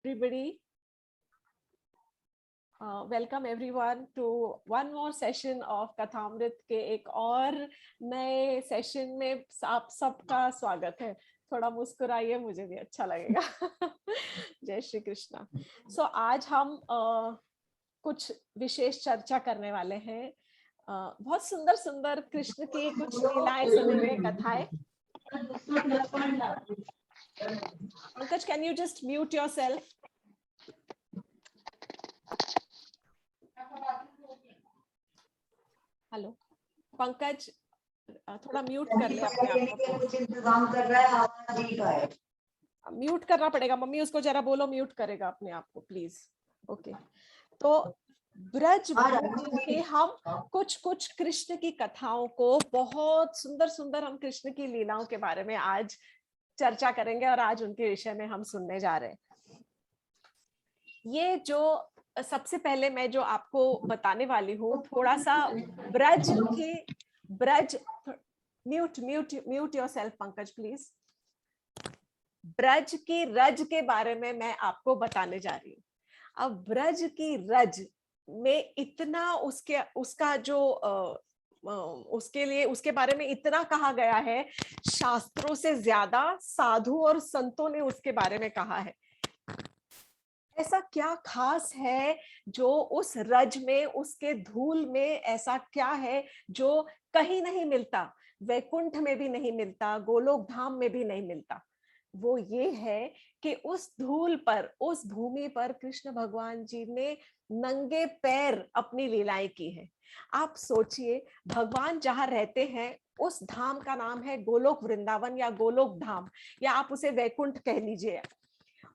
everybody. Welcome everyone to one more session of कथामृत के एक और नए सेशन में आप सबका स्वागत है। थोड़ा मुस्कुराइए, मुझे भी अच्छा लगेगा। जय श्री कृष्णा। आज हम कुछ विशेष चर्चा करने वाले हैं। बहुत सुंदर सुंदर कृष्ण की कुछ लीलाएं सुनेंगे, कथाएं। Pankaj, can you just mute yourself? Hello Pankaj, थोड़ा म्यूट कर ले अपने आप को। कुछ इंतजाम कर रहा है, आवाज नहीं का है। म्यूट करना पड़ेगा, मम्मी उसको जरा बोलो म्यूट करेगा अपने आप को प्लीज। ओके, तो ब्रज के हम कुछ कुछ कृष्ण की कथाओं को, बहुत सुंदर सुंदर हम कृष्ण की लीलाओं के बारे में आज चर्चा करेंगे और आज उनके विषय में हम सुनने जा रहे हैं। ये जो सबसे पहले मैं जो आपको बताने वाली हूँ, थोड़ा सा Braj mute mute mute yourself Pankaj please. Braj की रज के बारे में मैं आपको बताने जा रही हूँ। अब ब्रज की रज में इतना उसका जो उसके लिए उसके बारे में इतना कहा गया है, शास्त्रों से ज्यादा साधु और संतों ने उसके बारे में कहा है। ऐसा क्या खास है जो उस रज में, उसके धूल में ऐसा क्या है जो कहीं नहीं मिलता, वैकुंठ में भी नहीं मिलता, गोलोक धाम में भी नहीं मिलता। वो ये है कि उस धूल पर, उस भूमि पर कृष्ण भगवान जी ने नंगे पैर अपनी लीलाएं की है। आप सोचिए, भगवान जहां रहते हैं उस धाम का नाम है गोलोक वृंदावन या गोलोक धाम, या आप उसे वैकुंठ कह लीजिए।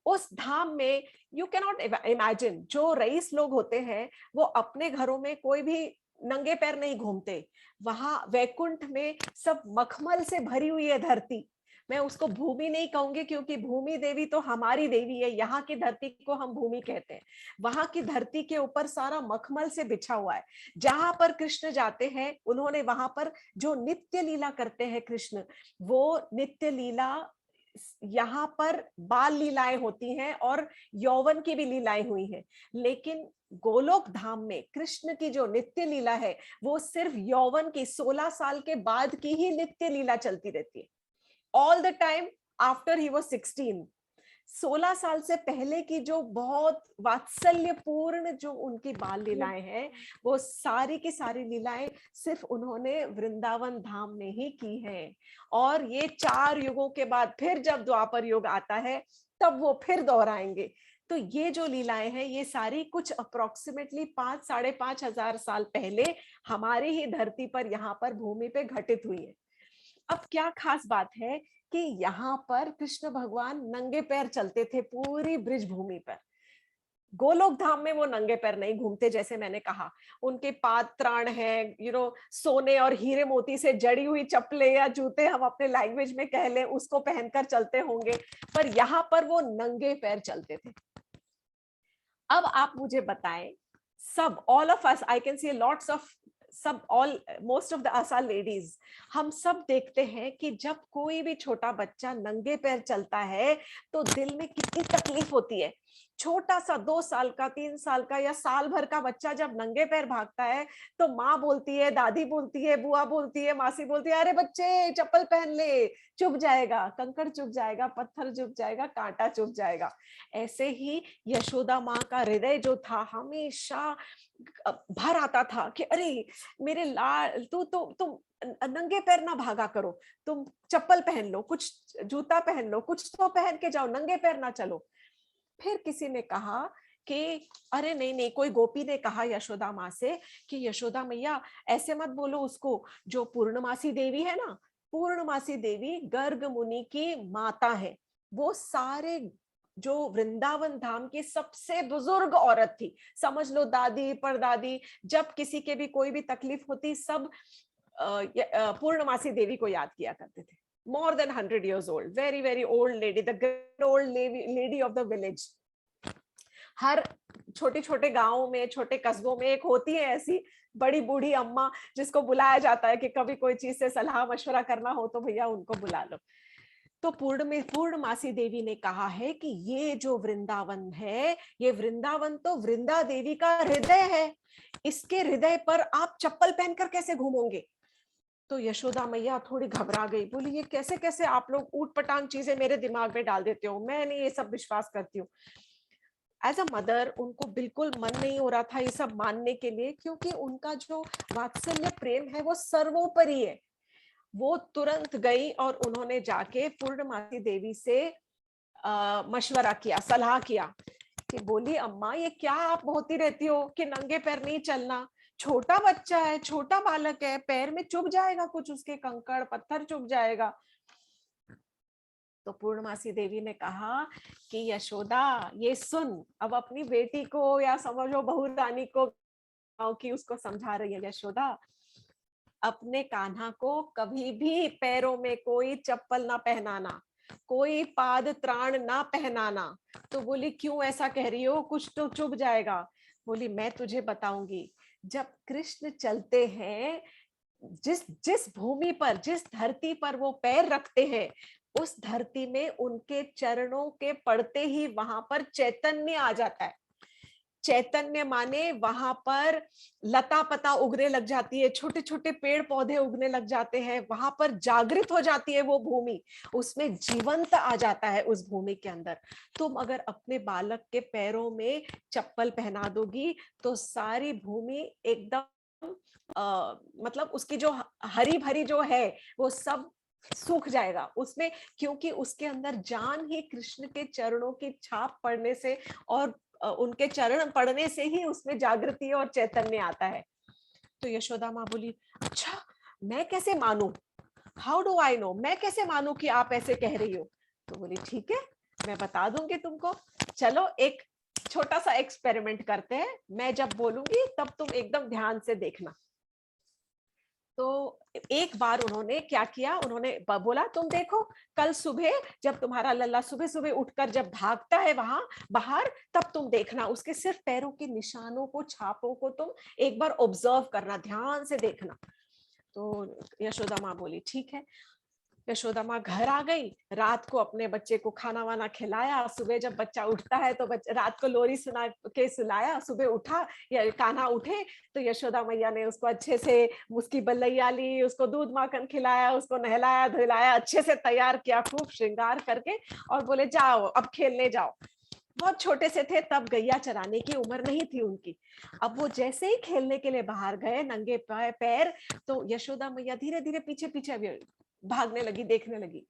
उस धाम में यू कैन नॉट इमेजिन, जो रईस लोग होते हैं वो अपने घरों में कोई भी नंगे पैर नहीं घूमते। वहां वैकुंठ में सब मखमल से भरी हुई है धरती। मैं उसको भूमि नहीं कहूंगी क्योंकि भूमि देवी तो हमारी देवी है, यहाँ की धरती को हम भूमि कहते हैं। वहां की धरती के ऊपर सारा मखमल से बिछा हुआ है। जहां पर कृष्ण जाते हैं, उन्होंने वहां पर जो नित्य लीला करते हैं कृष्ण, वो नित्य लीला, यहाँ पर बाल लीलाएं होती हैं और यौवन की भी लीलाएं हुई हैं। लेकिन गोलोक धाम में कृष्ण की जो नित्य लीला है वो सिर्फ यौवन की 16 साल के बाद की ही नित्य लीला चलती रहती है। All the time after he was 16। 16 साल से पहले की जो बहुत वात्सल्यपूर्ण जो उनकी बाल लीलाएं हैं, वो सारी की सारी लीलाएं सिर्फ उन्होंने वृंदावन धाम में ही की हैं। और ये 4 युगों के बाद फिर जब द्वापर युग आता है तब वो फिर दोहराएंगे। तो ये जो लीलाएं हैं ये सारी कुछ अप्रोक्सीमेटली 5-5.5 हजार साल पहले हमारी ही धरती पर, यहाँ पर भूमि पे घटित हुई है। अब क्या खास बात है कि यहाँ पर कृष्ण भगवान नंगे पैर चलते थे पूरी ब्रिज भूमि पर। गोलोक धाम में वो नंगे पैर नहीं घूमते, जैसे मैंने कहा। उनके पाद त्राण है, सोने और हीरे मोती से जड़ी हुई चप्पलें या जूते, हम अपने लैंग्वेज में कह लें, उसको पहनकर चलते होंगे। पर यहाँ पर वो नंगे पैर चलते थे। अब आप मुझे बताएं, सब all of us, I can see lots of सब, all most of the us are ladies, हम सब देखते हैं कि जब कोई भी छोटा बच्चा नंगे पैर चलता है तो दिल में कितनी तकलीफ होती है। छोटा सा 2 साल का, 3 साल का या साल भर का बच्चा जब नंगे पैर भागता है तो माँ बोलती है, दादी बोलती है, बुआ बोलती है, मासी बोलती है, अरे बच्चे चप्पल पहन ले, चुभ जाएगा, कंकड़ चुभ जाएगा, पत्थर चुभ जाएगा, कांटा चुभ जाएगा। ऐसे ही यशोदा माँ का हृदय जो था हमेशा भर आता था कि अरे मेरे लाल, तुम नंगे पैर ना भागा करो, तुम चप्पल पहन लो, कुछ जूता पहन लो, कुछ तो पहन के जाओ, नंगे पैर ना चलो। फिर किसी ने कहा कि अरे नहीं नहीं, कोई गोपी ने कहा यशोदा माँ से कि यशोदा मैया ऐसे मत बोलो उसको, जो पूर्णमासी देवी है ना, पूर्णमासी देवी गर्ग मुनि की माता है। वो सारे जो वृंदावन धाम की सबसे बुजुर्ग औरत थी, समझ लो दादी परदादी। जब किसी के भी कोई भी तकलीफ होती, सब पूर्णमासी देवी को याद किया करते थे। More than 100 years old, very very old lady, the great old lady of the village. हर छोटे छोटे गांवों में, छोटे कस्बों में एक होती है ऐसी बड़ी बूढ़ी अम्मा जिसको बुलाया जाता है कि कभी कोई चीज से सलाह मशवरा करना हो तो भैया उनको बुला लो। तो पूर्णमासी देवी ने कहा है कि ये जो वृंदावन है, ये वृंदावन तो वृंदा देवी का हृदय है, इसके हृदय पर आप चप्पल पहनकर कैसे घूमोगे। तो यशोदा मैया थोड़ी घबरा गई, बोली ये कैसे कैसे आप लोग ऊट पटांग चीजें मेरे दिमाग में डाल देते हो, मैं नहीं ये सब विश्वास करती हूँ। एज अ मदर उनको बिल्कुल मन नहीं हो रहा था ये सब मानने के लिए, क्योंकि उनका जो वात्सल्य प्रेम है वो सर्वोपरि है। वो तुरंत गई और उन्होंने जाके पूर्णमासी देवी से मशवरा किया, सलाह किया कि बोली अम्मा ये क्या आप होती रहती हो कि नंगे पैर नहीं चलना, छोटा बच्चा है, छोटा बालक है, पैर में चुभ जाएगा, कुछ उसके कंकड़ पत्थर चुभ जाएगा। तो पूर्णमासी देवी ने कहा कि यशोदा ये सुन, अब अपनी बेटी को या समझो बहू रानी को कि उसको समझा रही है, यशोदा अपने कान्हा को कभी भी पैरों में कोई चप्पल ना पहनाना, कोई पाद त्राण ना पहनाना। तो बोली क्यों ऐसा कह रही हो, कुछ तो चुभ जाएगा। बोली मैं तुझे बताऊंगी, जब कृष्ण चलते हैं, जिस जिस भूमि पर, जिस धरती पर वो पैर रखते हैं, उस धरती में उनके चरणों के पड़ते ही वहां पर चैतन्य आ जाता है। चैतन्य माने वहां पर लता पता उगने लग जाती है, छोटे छोटे पेड़ पौधे उगने लग जाते हैं, वहां पर जागृत हो जाती है वो भूमि, उसमें जीवंत आ जाता है उस भूमि के अंदर। तुम अगर अपने बालक के पैरों में चप्पल पहना दोगी तो सारी भूमि एकदम मतलब उसकी जो हरी भरी जो है वो सब सूख जाएगा उसमें, क्योंकि उसके अंदर जान ही कृष्ण के चरणों की छाप पड़ने से और उनके चरण पढ़ने से ही उसमें जागृति और चैतन्य आता है। तो यशोदा माँ बोली अच्छा मैं कैसे मानूं, हाउ डू आई नो, मैं कैसे मानूं कि आप ऐसे कह रही हो। तो बोली ठीक है मैं बता दूंगी तुमको, चलो एक छोटा सा एक्सपेरिमेंट करते हैं, मैं जब बोलूंगी तब तुम एकदम ध्यान से देखना। तो एक बार उन्होंने क्या किया, उन्होंने बोला तुम देखो कल सुबह जब तुम्हारा लल्ला सुबह सुबह उठकर जब भागता है वहां बाहर, तब तुम देखना उसके सिर्फ पैरों के निशानों को, छापों को तुम एक बार ऑब्जर्व करना, ध्यान से देखना। तो यशोदा माँ बोली ठीक है। यशोदा माँ घर आ गई, रात को अपने बच्चे को खाना वाना खिलाया, सुबह जब बच्चा उठता है तो रात को लोरी सुना के सुलाया, सुबह उठा या कान्हा उठे तो यशोदा मैया ने उसको अच्छे से उसकी बल्लैया ली, उसको दूध माखन खिलाया, उसको नहलाया धुलाया, अच्छे से तैयार किया खूब श्रृंगार करके, और बोले जाओ अब खेलने जाओ। बहुत छोटे से थे तब, गैया चराने की उम्र नहीं थी उनकी। अब वो जैसे ही खेलने के लिए बाहर गए नंगे पैर, तो यशोदा मैया धीरे धीरे पीछे पीछे भागने लगी, देखने लगी।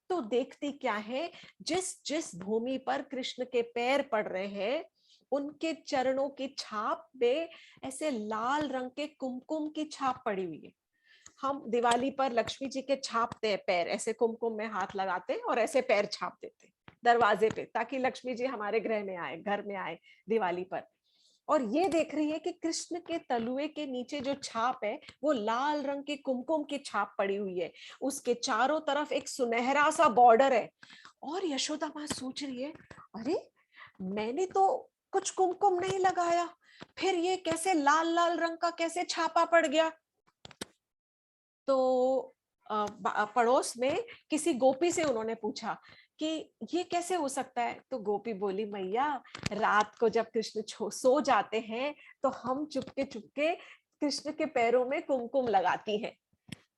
तो देखती क्या है, जिस जिस भूमि पर कृष्ण के पैर पड़ रहे हैं उनके चरणों की छाप पे ऐसे लाल रंग के कुमकुम की छाप पड़ी हुई है। हम दिवाली पर लक्ष्मी जी के छापते हैं पैर, ऐसे कुमकुम में हाथ लगाते हैं और ऐसे पैर छाप देते हैं दरवाजे पे, ताकि लक्ष्मी जी हमारे गृह में आए, घर में आए दिवाली पर। और ये देख रही है कि कृष्ण के तलुए के नीचे जो छाप है वो लाल रंग के कुमकुम की छाप पड़ी हुई है, उसके चारों तरफ एक सुनहरा सा बॉर्डर है। और यशोदा माँ सोच रही है अरे मैंने तो कुछ कुमकुम नहीं लगाया, फिर ये कैसे लाल लाल रंग का कैसे छापा पड़ गया। तो पड़ोस में किसी गोपी से उन्होंने पूछा कि ये कैसे हो सकता है। तो गोपी बोली मैया रात को जब कृष्ण सो जाते हैं तो हम चुपके चुपके कृष्ण के पैरों में कुमकुम लगाती हैं।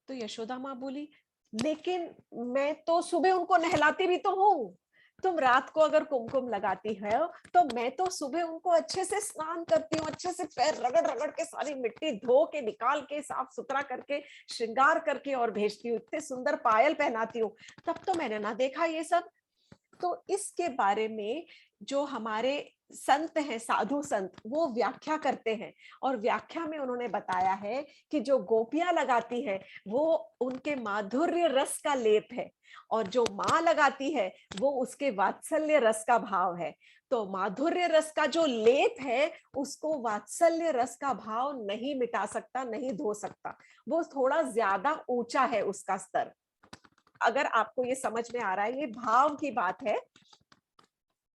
तो यशोदा माँ बोली लेकिन मैं तो सुबह उनको नहलाती भी तो हूँ, तुम रात को अगर कुमकुम लगाती है तो मैं तो सुबह उनको अच्छे से स्नान करती हूँ, अच्छे से पैर रगड़ रगड़ के सारी मिट्टी धो के निकाल के साफ सुथरा करके श्रृंगार करके और भेजती हूँ, इतने सुंदर पायल पहनाती हूँ, तब तो मैंने ना देखा ये सब। तो इसके बारे में जो हमारे संत हैं, साधु संत, वो व्याख्या करते हैं और व्याख्या में उन्होंने बताया है कि जो गोपियां लगाती है वो उनके माधुर्य रस का लेप है, और जो माँ लगाती है वो उसके वात्सल्य रस का भाव है। तो माधुर्य रस का जो लेप है उसको वात्सल्य रस का भाव नहीं मिटा सकता, नहीं धो सकता, वो थोड़ा ज्यादा ऊंचा है उसका स्तर। अगर आपको ये समझ में आ रहा है, ये भाव की बात है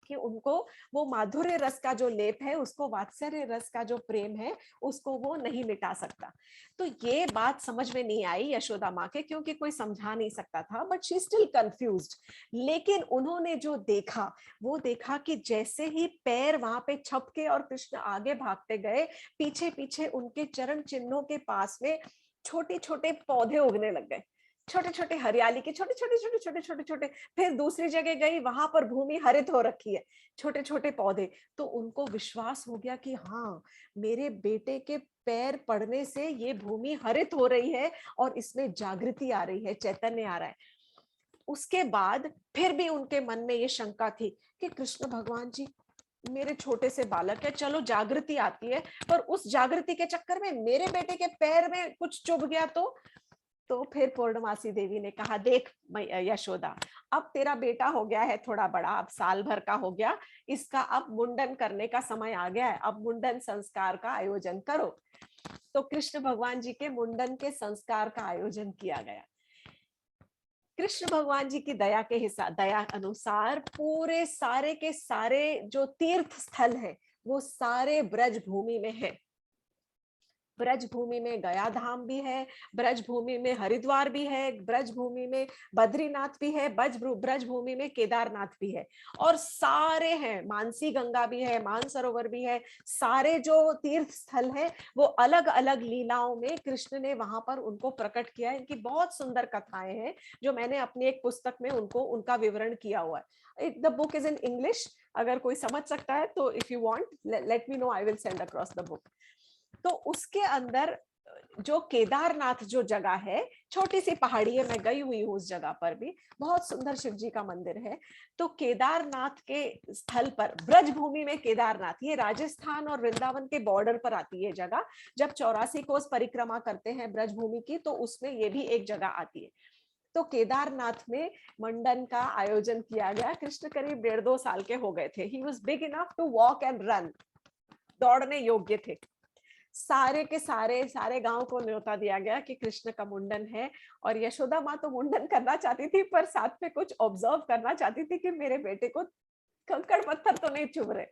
कि उनको वो माधुर्य रस का जो लेप है, उसको वात्सल्य रस का जो प्रेम है, उसको वो नहीं मिटा सकता। तो ये बात समझ में नहीं आई यशोदा माँ के, क्योंकि कोई समझा नहीं सकता था, बट शी स्टिल कंफ्यूज्ड। लेकिन उन्होंने जो देखा, वो देखा कि जैसे ही पैर वहां पे छपके और कृष्ण आगे भागते गए, पीछे पीछे उनके चरण चिन्हों के पास में छोटे छोटे पौधे उगने लग गए, छोटे छोटे हरियाली के छोटे छोटे छोटे छोटे छोटे छोटे। फिर दूसरी जगह गई, वहां पर भूमि हरित हो रखी है, छोटे छोटे पौधे। तो उनको विश्वास हो गया कि हाँ, मेरे बेटे के पैर पड़ने से ये भूमि हरित हो रही है और इसमें जागृति आ रही है, चैतन्य आ रहा है। उसके बाद फिर भी उनके मन में ये शंका थी कि कृष्ण भगवान जी मेरे छोटे से बालक है, चलो जागृति आती है, पर उस जागृति के चक्कर में मेरे बेटे के पैर में कुछ चुभ गया तो फिर पूर्णमासी देवी ने कहा, देख यशोदा, अब तेरा बेटा हो गया है थोड़ा बड़ा, अब साल भर का हो गया, इसका अब मुंडन करने का समय आ गया है, अब मुंडन संस्कार का आयोजन करो। तो कृष्ण भगवान जी के मुंडन के संस्कार का आयोजन किया गया। कृष्ण भगवान जी की दया अनुसार पूरे सारे के सारे जो तीर्थ स्थल है, वो सारे ब्रज भूमि में है। ब्रज भूमि में गया धाम भी है, ब्रज भूमि में हरिद्वार भी है, ब्रज भूमि में बद्रीनाथ भी है, ब्रज भूमि में केदारनाथ भी है, और सारे हैं, मानसी गंगा भी है, मानसरोवर भी है। सारे जो तीर्थ स्थल है वो अलग अलग लीलाओं में कृष्ण ने वहां पर उनको प्रकट किया है। इनकी बहुत सुंदर कथाएं हैं जो मैंने अपनी एक पुस्तक में उनको उनका विवरण किया हुआ है। The book is in English, अगर कोई समझ सकता है तो if you want let me know, I will send across the book. तो उसके अंदर जो केदारनाथ जो जगह है, छोटी सी पहाड़ी है, मैं गई हुई हूँ उस जगह पर भी, बहुत सुंदर शिव जी का मंदिर है। तो केदारनाथ के स्थल पर, ब्रज भूमि में केदारनाथ, ये राजस्थान और वृंदावन के बॉर्डर पर आती है जगह। जब 84 कोस परिक्रमा करते हैं ब्रज भूमि की, तो उसमें ये भी एक जगह आती है। तो केदारनाथ में मंडन का आयोजन किया गया। कृष्ण करीब 1.5-2 साल के हो गए थे। He was big enough to walk and run, दौड़ने योग्य थे। सारे के सारे गांव को न्योता दिया गया कि कृष्ण का मुंडन है। और यशोदा माँ तो मुंडन करना चाहती थी, पर साथ में कुछ ऑब्जर्व करना चाहती थी कि मेरे बेटे को कंकड़ पत्थर तो नहीं चुभ रहे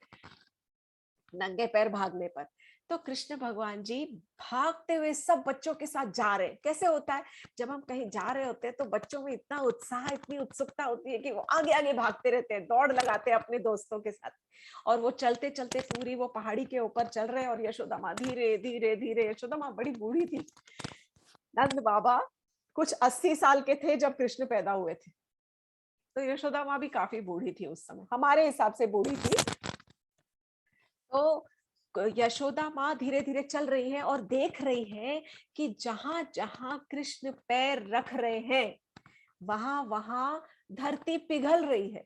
नंगे पैर भागने पर। तो कृष्ण भगवान जी भागते हुए सब बच्चों के साथ जा रहे। कैसे होता है, जब हम कहीं जा रहे होते हैं तो बच्चों में इतना उत्साह, इतनी उत्सुकता होती है कि वो आगे आगे भागते रहते हैं, दौड़ लगाते हैं अपने दोस्तों के साथ। और वो चलते चलते पूरी वो पहाड़ी के ऊपर चल रहे हैं, और यशोदा माँ धीरे धीरे धीरे, यशोदा माँ बड़ी बूढ़ी थी, नंद बाबा कुछ 80 साल के थे जब कृष्ण पैदा हुए थे। तो यशोदा माँ भी काफी बूढ़ी थी उस समय, हमारे हिसाब से बूढ़ी थी। तो यशोदा माँ धीरे धीरे चल रही है और देख रही है कि जहां जहां कृष्ण पैर रख रहे हैं, वहां वहां धरती पिघल रही है,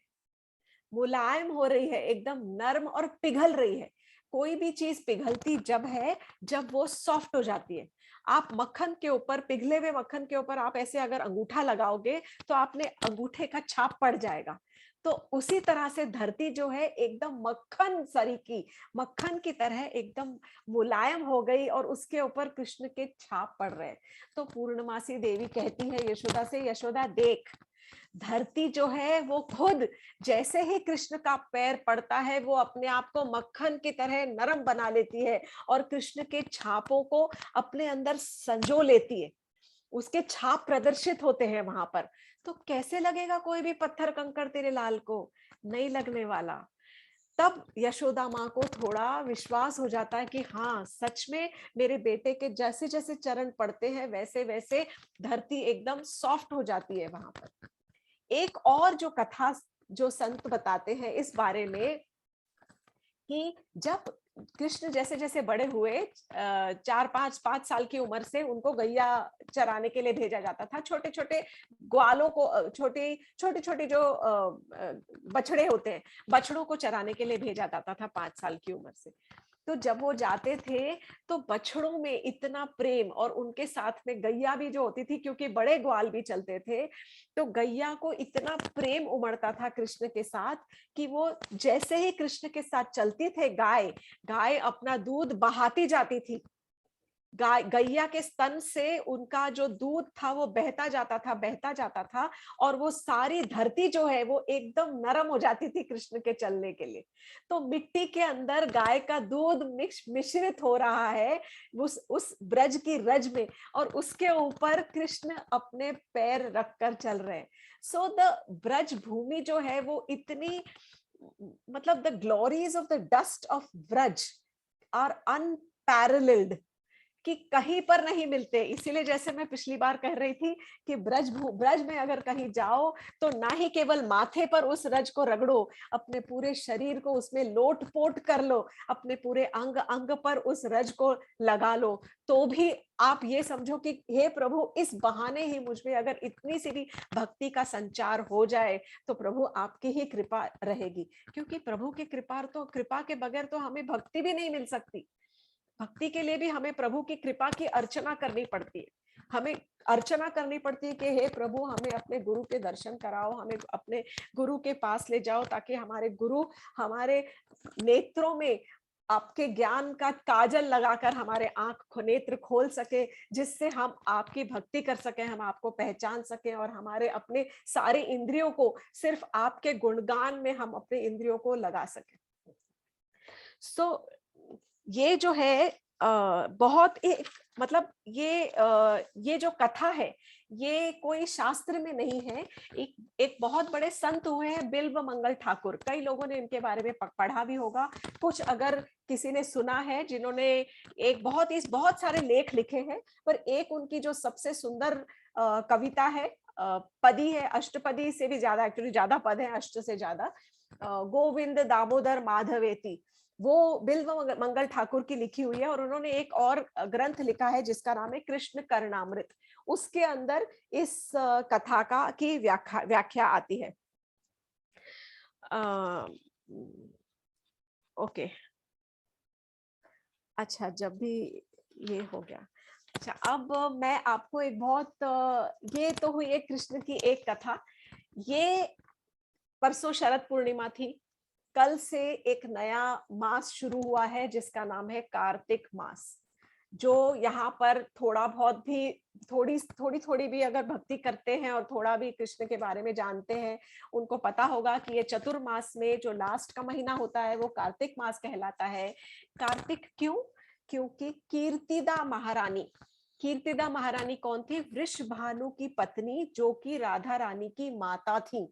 मुलायम हो रही है, एकदम नर्म और पिघल रही है। कोई भी चीज पिघलती जब है, जब वो सॉफ्ट हो जाती है। आप मक्खन के ऊपर, पिघले हुए मक्खन के ऊपर आप ऐसे अगर अंगूठा लगाओगे तो आपने अंगूठे का छाप पड़ जाएगा। तो उसी तरह से धरती जो है एकदम मक्खन सरीकी, मक्खन की तरह एकदम मुलायम हो गई, और उसके ऊपर कृष्ण के छाप पड़ रहे। तो पूर्णमासी देवी कहती है यशोदा से, यशोदा देख, धरती जो है वो खुद जैसे ही कृष्ण का पैर पड़ता है, वो अपने आप को मक्खन की तरह नरम बना लेती है और कृष्ण के छापों को अपने अंदर संजो लेती है। उसके छाप प्रदर्शित होते हैं वहां पर। तो कैसे लगेगा कोई भी पत्थर कंकड़ तेरे लाल को, नहीं लगने वाला। तब यशोदा माँ को थोड़ा विश्वास हो जाता है कि हाँ, सच में मेरे बेटे के जैसे जैसे चरण पड़ते हैं, वैसे वैसे धरती एकदम सॉफ्ट हो जाती है वहां पर। एक और जो कथा जो संत बताते हैं इस बारे में, कि जब कृष्ण जैसे जैसे बड़े हुए, 4-5 साल की उम्र से उनको गैया चराने के लिए भेजा जाता था। छोटे छोटे ग्वालों को, छोटे छोटे जो बछड़े होते हैं, बछड़ों को चराने के लिए भेजा जाता था 5 साल की उम्र से। तो जब वो जाते थे तो बछड़ों में इतना प्रेम, और उनके साथ में गैया भी जो होती थी, क्योंकि बड़े ग्वाल भी चलते थे, तो गैया को इतना प्रेम उमड़ता था कृष्ण के साथ कि वो जैसे ही कृष्ण के साथ चलती थे, गाय गाय अपना दूध बहाती जाती थी। गैया के स्तन से उनका जो दूध था वो बहता जाता था, और वो सारी धरती जो है वो एकदम नरम हो जाती थी कृष्ण के चलने के लिए। तो मिट्टी के अंदर गाय का दूध मिश्रित हो रहा है उस ब्रज की रज में, और उसके ऊपर कृष्ण अपने पैर रखकर चल रहे हैं। सो द ब्रज भूमि जो है वो इतनी, मतलब the glories of the dust of Braj are unparalleled, कि कहीं पर नहीं मिलते। इसीलिए जैसे मैं पिछली बार कह रही थी कि ब्रज में अगर कहीं जाओ तो ना ही केवल माथे पर उस रज को रगड़ो, अपने पूरे शरीर को उसमें लोट पोट कर लो, अपने पूरे अंग अंग पर उस रज को लगा लो, तो भी आप ये समझो कि हे प्रभु, इस बहाने ही मुझ में अगर इतनी सी भी भक्ति का संचार हो जाए तो प्रभु आपकी ही कृपा रहेगी। क्योंकि प्रभु की कृपा के बगैर तो हमें भक्ति भी नहीं मिल सकती। भक्ति के लिए भी हमें प्रभु की कृपा की अर्चना करनी पड़ती है। हमें अर्चना करनी पड़ती है कि हे प्रभु, हमें अपने गुरु के दर्शन कराओ, हमें अपने गुरु के पास ले जाओ, ताकि हमारे गुरु हमारे नेत्रों में आपके ज्ञान का काजल लगाकर हमारे नेत्र खोल सके, जिससे हम आपकी भक्ति कर सके, हम आपको पहचान सके, और हमारे अपने सारे इंद्रियों को सिर्फ आपके गुणगान में हम अपने इंद्रियों को लगा सके। सो ये जो है बहुत एक, मतलब ये जो कथा है ये कोई शास्त्र में नहीं है। एक बहुत बड़े संत हुए हैं बिल्व मंगल ठाकुर, कई लोगों ने इनके बारे में पढ़ा भी होगा, कुछ अगर किसी ने सुना है, जिन्होंने एक बहुत सारे लेख लिखे हैं, पर एक उनकी जो सबसे सुंदर कविता है, पदी है, अष्टपदी से भी ज्यादा, एक्चुअली ज्यादा पद है अष्ट से ज्यादा, गोविंद दामोदर माधवेति, वो बिल्व मंगल ठाकुर की लिखी हुई है। और उन्होंने एक और ग्रंथ लिखा है जिसका नाम है कृष्ण कर्णामृत, उसके अंदर इस कथा का की व्याख्या आती है। ओके, अच्छा, जब भी ये हो गया, अच्छा, अब मैं आपको एक बहुत ये तो हुई एक कृष्ण की एक कथा। ये परसों शरद पूर्णिमा थी, कल से एक नया मास शुरू हुआ है जिसका नाम है कार्तिक मास। जो यहाँ पर थोड़ा बहुत भी, थोड़ी भी अगर भक्ति करते हैं और थोड़ा भी कृष्ण के बारे में जानते हैं, उनको पता होगा कि ये चतुर्मास में जो लास्ट का महीना होता है वो कार्तिक मास कहलाता है। कार्तिक क्यों? क्योंकि कीर्तिदा महारानी कौन थी? वृषभानु की पत्नी, जो कि राधा रानी की माता थी।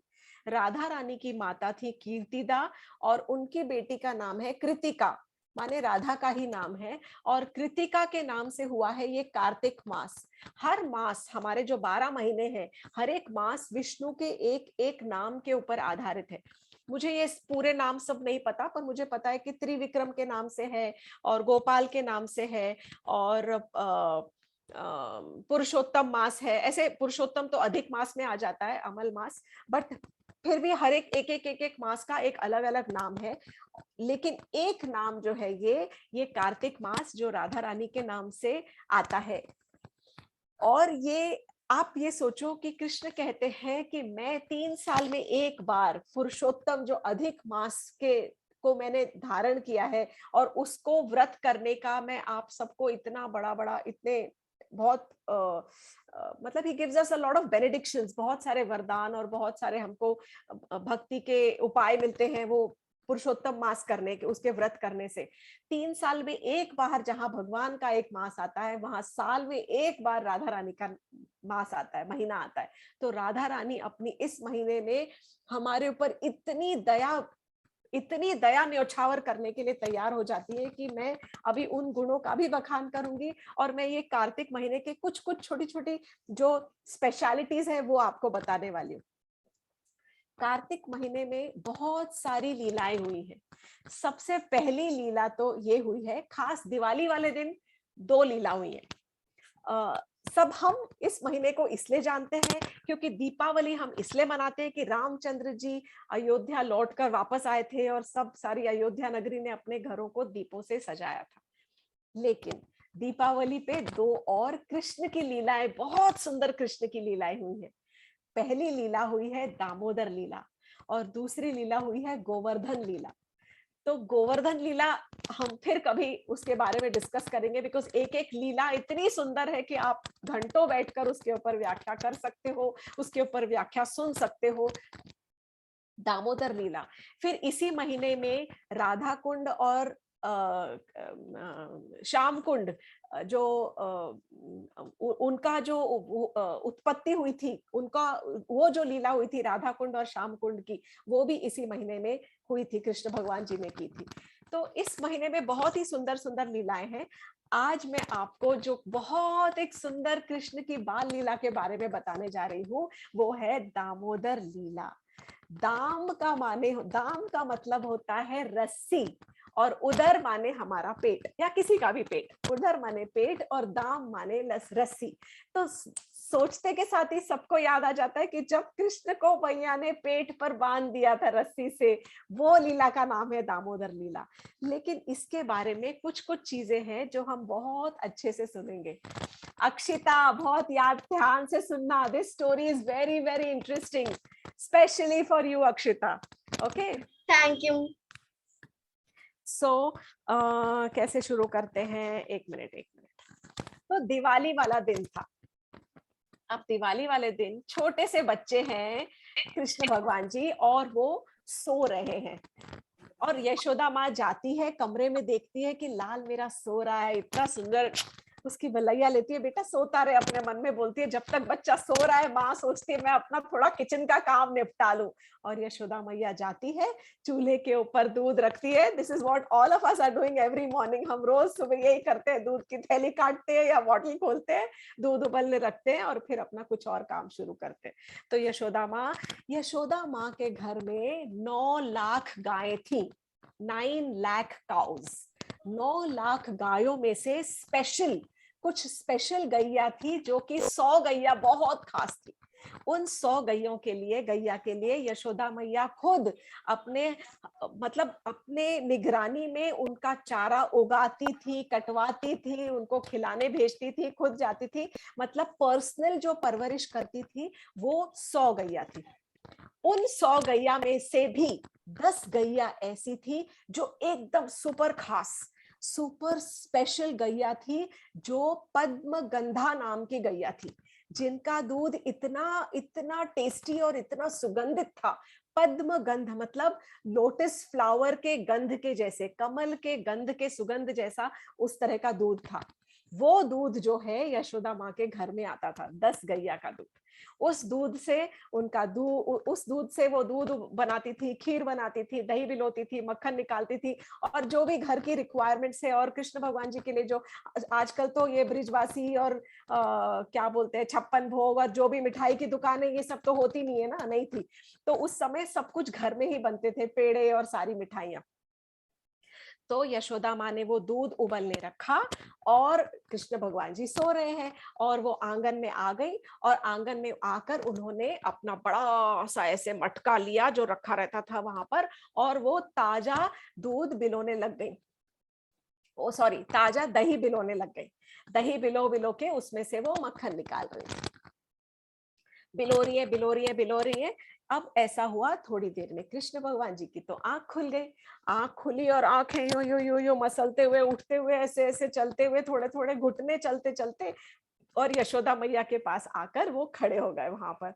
राधा रानी की माता थी कीर्तिदा, और उनकी बेटी का नाम है कृतिका, माने राधा का ही नाम है, और कृतिका के नाम से हुआ है ये कार्तिक मास। हर मास, हमारे जो 12 महीने हैं, हर एक मास विष्णु के एक एक नाम के ऊपर आधारित है। मुझे ये पूरे नाम सब नहीं पता, पर मुझे पता है कि त्रिविक्रम के नाम से है, और गोपाल के नाम से है, और पुरुषोत्तम मास है। ऐसे पुरुषोत्तम तो अधिक मास में आ जाता है, अमल मास, बट फिर भी हर एक मास का एक अलग अलग नाम है। लेकिन एक नाम जो है ये कार्तिक मास, जो राधा रानी के नाम से आता है। और ये आप ये सोचो कि कृष्ण कहते हैं कि मैं 3 साल में एक बार पुरुषोत्तम जो अधिक मास के को मैंने धारण किया है, और उसको व्रत करने का मैं आप सबको इतना बड़ा इतने बहुत मतलब he gives us a lot of benedictions, बहुत सारे वरदान और बहुत सारे हमको भक्ति के उपाय मिलते हैं वो पुरुषोत्तम मास करने के, उसके व्रत करने से। 3 साल में एक बार जहां भगवान का एक मास आता है, वहां साल में एक बार राधा रानी का मास आता है, महीना आता है। तो राधा रानी अपनी इस महीने में हमारे ऊपर इतनी दया न्यौछावर करने के लिए तैयार हो जाती है कि मैं अभी उन गुणों का भी बखान करूंगी, और मैं ये कार्तिक महीने के कुछ छोटी छोटी जो स्पेशलिटीज है वो आपको बताने वाली हूँ। कार्तिक महीने में बहुत सारी लीलाएं हुई हैं। सबसे पहली लीला तो ये हुई है, खास दिवाली वाले दिन 2 लीला हुई है। सब हम इस महीने को इसलिए जानते हैं क्योंकि दीपावली हम इसलिए मनाते हैं कि रामचंद्र जी अयोध्या लौटकर वापस आए थे, और सब सारी अयोध्या नगरी ने अपने घरों को दीपों से सजाया था। लेकिन दीपावली पे 2 और कृष्ण की लीलाएं, बहुत सुंदर कृष्ण की लीलाएं हुई है। पहली लीला हुई है दामोदर लीला, और दूसरी लीला हुई है गोवर्धन लीला। तो गोवर्धन लीला हम फिर कभी उसके बारे में डिस्कस करेंगे, बिकॉज एक एक लीला इतनी सुंदर है कि आप घंटों बैठकर उसके ऊपर व्याख्या कर सकते हो, उसके ऊपर व्याख्या सुन सकते हो। दामोदर लीला, फिर इसी महीने में राधा कुंड और श्याम कुंड, जो उनका जो उत्पत्ति हुई थी, उनका वो जो लीला हुई थी राधा कुंड और श्याम कुंड की, वो भी इसी महीने में हुई थी, कृष्ण भगवान जी ने की थी। तो इस महीने में बहुत ही सुंदर सुंदर लीलाएं हैं। आज मैं आपको जो बहुत एक सुंदर कृष्ण की बाल लीला के बारे में बताने जा रही हूँ, वो है दामोदर लीला। दाम का मतलब होता है रस्सी, और उदर माने हमारा पेट या किसी का भी पेट, उदर माने पेट और दाम माने रस्सी। तो सोचते के साथ ही सबको याद आ जाता है कि जब कृष्ण को मैया ने पेट पर बांध दिया था रस्सी से, वो लीला का नाम है दामोदर लीला। लेकिन इसके बारे में कुछ कुछ चीजें हैं जो हम बहुत अच्छे से सुनेंगे। अक्षिता, बहुत याद ध्यान से सुनना, this story is very very interesting, specially for you Akshita. Okay, thank you. So कैसे शुरू करते हैं, एक मिनट। तो दिवाली वाला दिन था। अब दिवाली वाले दिन छोटे से बच्चे हैं कृष्ण भगवान जी, और वो सो रहे हैं, और यशोदा माँ जाती है कमरे में, देखती है कि लाल मेरा सो रहा है, इतना सुंदर, उसकी भलैया लेती है, बेटा सोता रहे, अपने मन में बोलती है। जब तक बच्चा सो रहा है, माँ सोचती है मैं अपना थोड़ा किचन का काम निपटा लूं, और यशोदा मैया जाती है, चूल्हे के ऊपर दूध रखती है। This is what all of us are doing every morning. हम रोज सुबह यही करते हैं, दूध की थैली काटते हैं या बॉटल खोलते हैं, दूध उबलने रखते हैं, और फिर अपना कुछ और काम शुरू करते हैं। तो यशोदा माँ के घर में 9 लाख गायें थी, 9 लाख काउज। 9 लाख गायों में से कुछ स्पेशल गैया थी, जो कि 100 गैया बहुत खास थी। उन 100 गैया के लिए यशोदा मैया खुद अपने निगरानी में उनका चारा उगाती थी, कटवाती थी, उनको खिलाने भेजती थी, खुद जाती थी, मतलब पर्सनल जो परवरिश करती थी, वो 100 गैया थी। उन 100 गैया में से भी 10 गैया ऐसी थी जो एकदम सुपर खास, सुपर स्पेशल गैया थी, जो पद्मगंधा नाम की गैया थी, जिनका दूध इतना इतना टेस्टी और इतना सुगंधित था। पद्मगंध मतलब लोटस फ्लावर के गंध के जैसे, कमल के गंध के सुगंध जैसा, उस तरह का दूध था। वो दूध जो है यशोदा माँ के घर में आता था, 10 गैया का दूध। उस दूध से वो दूध बनाती थी, खीर बनाती थी, दही बिलोती थी, मक्खन निकालती थी, और जो भी घर की रिक्वायरमेंट्स है, और कृष्ण भगवान जी के लिए जो आजकल तो ये ब्रिजवासी और क्या बोलते हैं, 56 भोग और जो भी मिठाई की दुकानें, ये सब तो होती नहीं है ना, नहीं थी। तो उस समय सब कुछ घर में ही बनते थे, पेड़े और सारी मिठाइयां। तो यशोदा माँ ने वो दूध उबलने रखा, और कृष्ण भगवान जी सो रहे हैं, और वो आंगन में आ गई, और आंगन में आकर उन्होंने अपना बड़ा सा ऐसे मटका लिया जो रखा रहता था वहां पर, और वो ताजा दूध बिलोने लग गई, ताजा दही बिलोने लग गई। दही बिलो के उसमें से वो मक्खन निकाल रही है, बिलो रही है। अब ऐसा हुआ, थोड़ी देर में कृष्ण भगवान जी की तो आंख खुल गई। आंख खुली और आंखें यो मसलते हुए, उठते हुए, ऐसे ऐसे चलते हुए, थोड़े थोड़े घुटने चलते चलते, और यशोदा मैया के पास आकर वो खड़े हो गए वहां पर,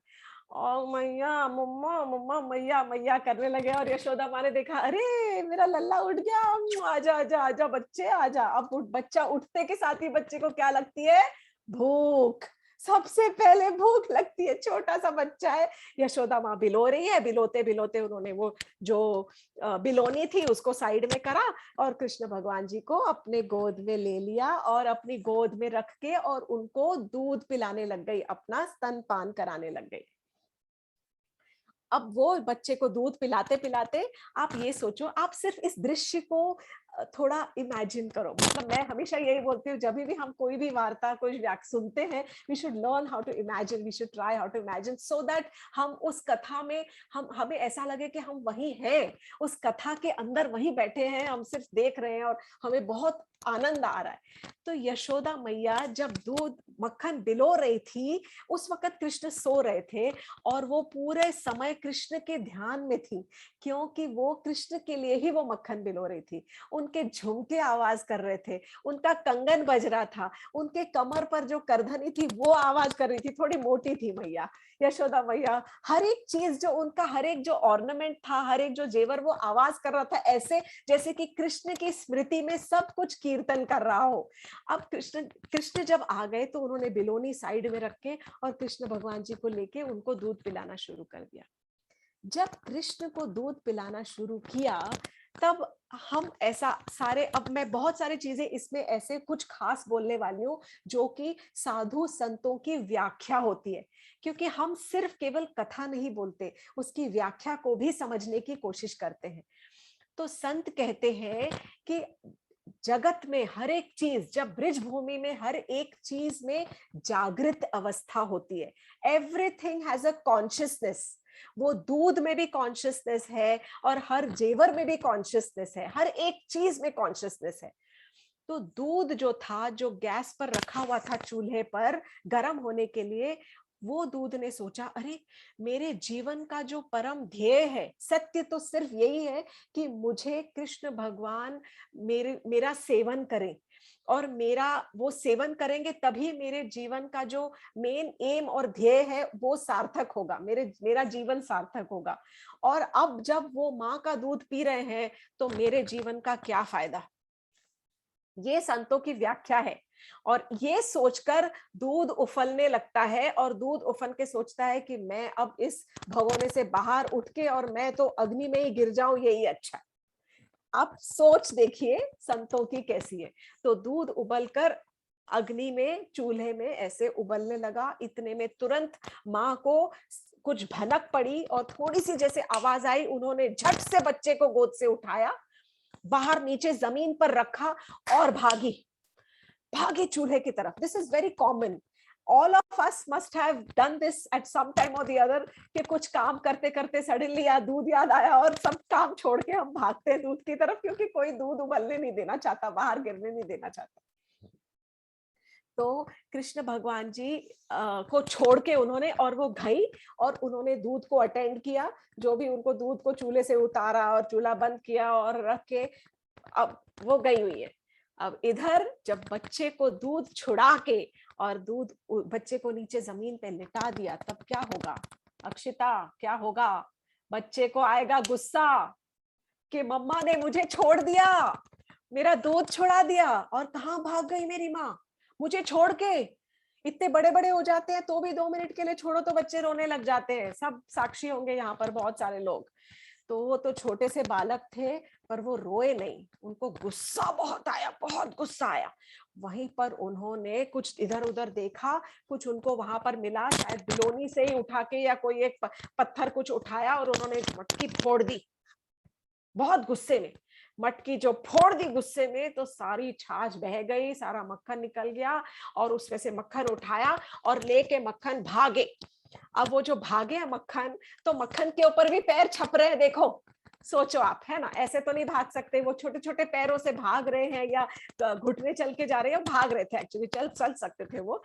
और मैया मम्मा मम्मा मैया मैया करने लगे। और यशोदा माँ ने देखा, अरे मेरा लल्ला उठ गया, आजा आजा आजा बच्चे आजा। अब बच्चा उठते के साथ ही बच्चे को क्या लगती है? भूख। सबसे पहले भूख लगती है, छोटा सा बच्चा है। यशोदा माँ बिलो रही है, बिलोते बिलोते उन्होंने वो जो बिलोनी थी उसको साइड में करा, और कृष्ण भगवान जी को अपने गोद में ले लिया, और अपनी गोद में रख के और उनको दूध पिलाने लग गई, अपना स्तनपान कराने लग गई। अब वो बच्चे को दूध पिलाते पिलाते, आप ये सोचो, आप सिर्फ इस दृश्य को थोड़ा इमेजिन करो। मतलब मैं हमेशा यही बोलती हूँ, जब भी हम कोई भी वार्ता कोई व्याख्या सुनते हैं, we should learn how to imagine, we should try how to imagine, so that हम उस कथा में हमें ऐसा लगे कि हम वही हैं, उस कथा के अंदर वही बैठे हैं, हम सिर्फ देख रहे हैं और हमें बहुत आनंद आ रहा है। तो यशोदा मैया जब दूध मक्खन बिलो रही थी, उस वक्त कृष्ण सो रहे थे और वो पूरे समय कृष्ण के ध्यान में थी, क्योंकि वो कृष्ण के लिए ही वो मक्खन बिलो रही थी। उनके झुमके आवाज कर रहे थे, उनका कंगन बज रहा था, उनके कमर पर जो करधनी थी वो आवाज कर रही थी, थोड़ी मोटी थी मैया, यशोदा मैया। हर एक चीज जो उनका, हर एक जो ऑर्नामेंट था, हर एक जो जेवर, वो आवाज कर रहा था, ऐसे जैसे कि कृष्ण की स्मृति में सब कुछ कीर्तन कर रहा हो। अब कृष्ण कृष्ण जब आ गए तो उन्होंने बिलोनी साइड में रख के और कृष्ण भगवान जी को लेके उनको दूध पिलाना शुरू कर दिया। जब कृष्ण को दूध पिलाना शुरू किया, तब हम ऐसा सारे, अब मैं बहुत सारी चीजें इसमें ऐसे कुछ खास बोलने वाली हूँ जो कि साधु संतों की व्याख्या होती है, क्योंकि हम सिर्फ केवल कथा नहीं बोलते, उसकी व्याख्या को भी समझने की कोशिश करते हैं। तो संत कहते हैं कि जगत में हर एक चीज, जब ब्रिज भूमि में हर एक चीज में जागृत अवस्था होती है, एवरीथिंग हैज अ कॉन्शियसनेस। वो दूध में भी कॉन्शियसनेस है और हर जेवर में भी कॉन्शियसनेस है, हर एक चीज में कॉन्शियसनेस है। तो दूध जो था, जो गैस पर रखा हुआ था चूल्हे पर गर्म होने के लिए, वो दूध ने सोचा, अरे मेरे जीवन का जो परम ध्येय है, सत्य तो सिर्फ यही है कि मुझे कृष्ण भगवान मेरा सेवन करें, और मेरा वो सेवन करेंगे तभी मेरे जीवन का जो मेन एम और ध्येय है वो सार्थक होगा, मेरा जीवन सार्थक होगा। और अब जब वो माँ का दूध पी रहे हैं तो मेरे जीवन का क्या फायदा। ये संतों की व्याख्या है। और ये सोचकर दूध उफलने लगता है, और दूध उफल के सोचता है कि मैं अब इस भगोने से बाहर उठ के और मैं तो अग्नि में ही गिर जाऊं, यही अच्छा है। आप सोच देखिए संतों की कैसी है। तो दूध उबलकर अग्नि में, चूल्हे में ऐसे उबलने लगा, इतने में तुरंत माँ को कुछ भनक पड़ी और थोड़ी सी जैसे आवाज आई, उन्होंने झट से बच्चे को गोद से उठाया, बाहर नीचे जमीन पर रखा और भागी चूल्हे की तरफ। This is very common, all of us must have done this at some time or the other, कि कुछ काम करते करते सडनली या दूध याद आया और सब काम छोड़ के हम भागते हैं दूध की तरफ, क्योंकि कोई दूध उबलने नहीं देना चाहता, बाहर गिरने नहीं देना चाहता। तो कृष्ण भगवान जी को छोड़ के उन्होंने, और वो गई और उन्होंने दूध को अटेंड किया, जो भी उनको दूध को चूल्हे से उतारा और चूल्हा बंद किया और रख के अब वो गई हुई है। अब इधर जब बच्चे को दूध छुड़ा के और दूध बच्चे को नीचे जमीन पे लिटा दिया, तब क्या होगा अक्षिता, क्या होगा? बच्चे को आएगा गुस्सा कि मम्मा ने मुझे छोड़ दिया, मेरा दूध छुड़ा दिया, और कहाँ भाग गई मेरी माँ मुझे छोड़ के। इतने बड़े बड़े हो जाते हैं तो भी 2 मिनट के लिए छोड़ो तो बच्चे रोने लग जाते हैं, सब साक्षी होंगे यहाँ पर बहुत सारे लोग। तो वो तो छोटे से बालक थे, पर वो रोए नहीं, उनको गुस्सा बहुत आया, बहुत गुस्सा आया। वहीं पर उन्होंने कुछ इधर उधर देखा, कुछ उनको वहां पर मिला, शायद बिलोनी से ही उठा के या कोई एक पत्थर कुछ उठाया और उन्होंने मटकी फोड़ दी। बहुत गुस्से में मटकी जो फोड़ दी गुस्से में, तो सारी छाछ बह गई, सारा मक्खन निकल गया, और उसमें से मक्खन उठाया और लेके मक्खन भागे। अब वो जो भागे हैं मक्खन, तो मक्खन के ऊपर भी पैर छप रहे हैं, देखो सोचो आप, है ना, ऐसे तो नहीं भाग सकते, वो छोटे छोटे पैरों से भाग रहे हैं या घुटने चल के जा रहे हैं, भाग रहे थे, एक्चुअली चल सकते थे वो।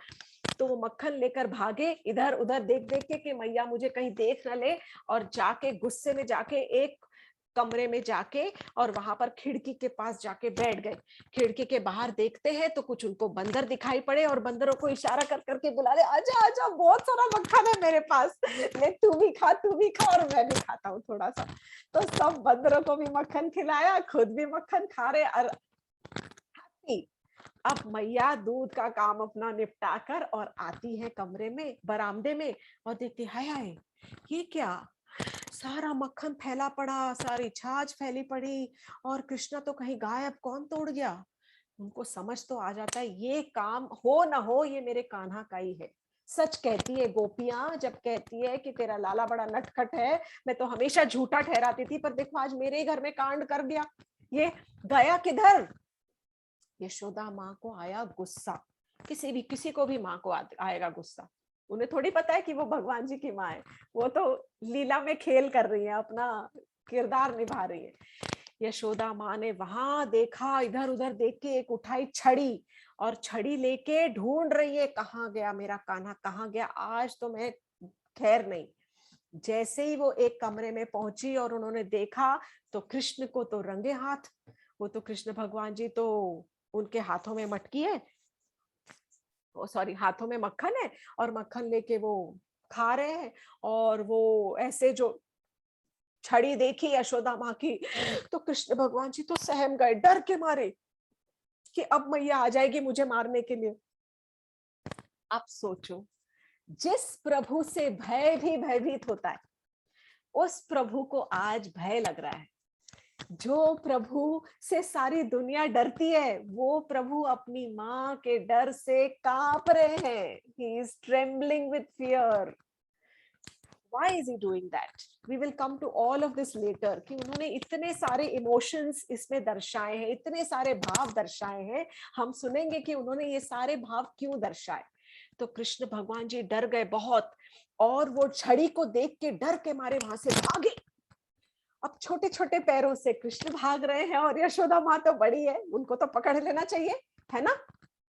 तो वो मक्खन लेकर भागे, इधर उधर देख देख के कि मैया मुझे कहीं देख न ले, और जाके गुस्से में जाके एक कमरे में जाके और वहां पर खिड़की के पास जाके बैठ गए। खिड़की के बाहर देखते हैं तो कुछ उनको बंदर दिखाई पड़े, और बंदरों को इशारा कर करके बुला रहे, आजा आजा बहुत सारा मक्खन है मेरे पास, ले तू भी खा और मैं भी खाता हूँ थोड़ा सा। तो सब बंदरों को भी मक्खन खिलाया, खुद भी मक्खन खा रहे, और अब मैया दूध का काम अपना निपटा कर और आती है कमरे में, बरामदे में, और देखती, हाय हाय ये क्या, सारा मक्खन फैला पड़ा, सारी छाछ फैली पड़ी, और कृष्णा तो कहीं गायब, कौन तोड़ गया? उनको समझ तो आ जाता है ये काम हो ना हो ये मेरे कान्हा का ही है। सच कहती है गोपियां, जब कहती है कि तेरा लाला बड़ा नटखट है, मैं तो हमेशा झूठा ठहराती थी, पर देखो आज मेरे ही घर में कांड कर दिया। ये गया किधर? यशोदा माँ को आया गुस्सा। किसी को भी माँ को आएगा गुस्सा। उन्हें थोड़ी पता है कि वो भगवान जी की माँ है, वो तो लीला में खेल कर रही है, अपना किरदार निभा रही है। यशोदा माँ ने वहां देखा, इधर उधर देख के एक उठाई छड़ी, और छड़ी लेके ढूंढ रही है, कहाँ गया मेरा कान्हा, कहाँ गया, आज तो मैं खैर नहीं। जैसे ही वो एक कमरे में पहुंची और उन्होंने देखा तो कृष्ण को तो रंगे हाथ, वो तो कृष्ण भगवान जी तो उनके हाथों में मटकी है, सॉरी हाथों में मक्खन है, और मक्खन लेके वो खा रहे हैं। और वो ऐसे जो छड़ी देखी यशोदा माँ की, तो कृष्ण भगवान जी तो सहम गए डर के मारे कि अब मैया आ जाएगी मुझे मारने के लिए। आप सोचो, जिस प्रभु से भय भी भयभीत होता है, उस प्रभु को आज भय लग रहा है। जो प्रभु से सारी दुनिया डरती है, वो प्रभु अपनी माँ के डर से कांप रहे हैं। He is trembling with fear. Why is he doing that? We will come to all of this later. कि उन्होंने इतने सारे इमोशंस इसमें दर्शाए हैं, इतने सारे भाव दर्शाए हैं। हम सुनेंगे कि उन्होंने ये सारे भाव क्यों दर्शाए। तो कृष्ण भगवान जी डर गए बहुत, और वो छड़ी को देख के डर के मारे वहां से भागे। अब छोटे छोटे पैरों से कृष्ण भाग रहे हैं, और यशोदा माँ तो बड़ी है, उनको तो पकड़ लेना चाहिए, है ना?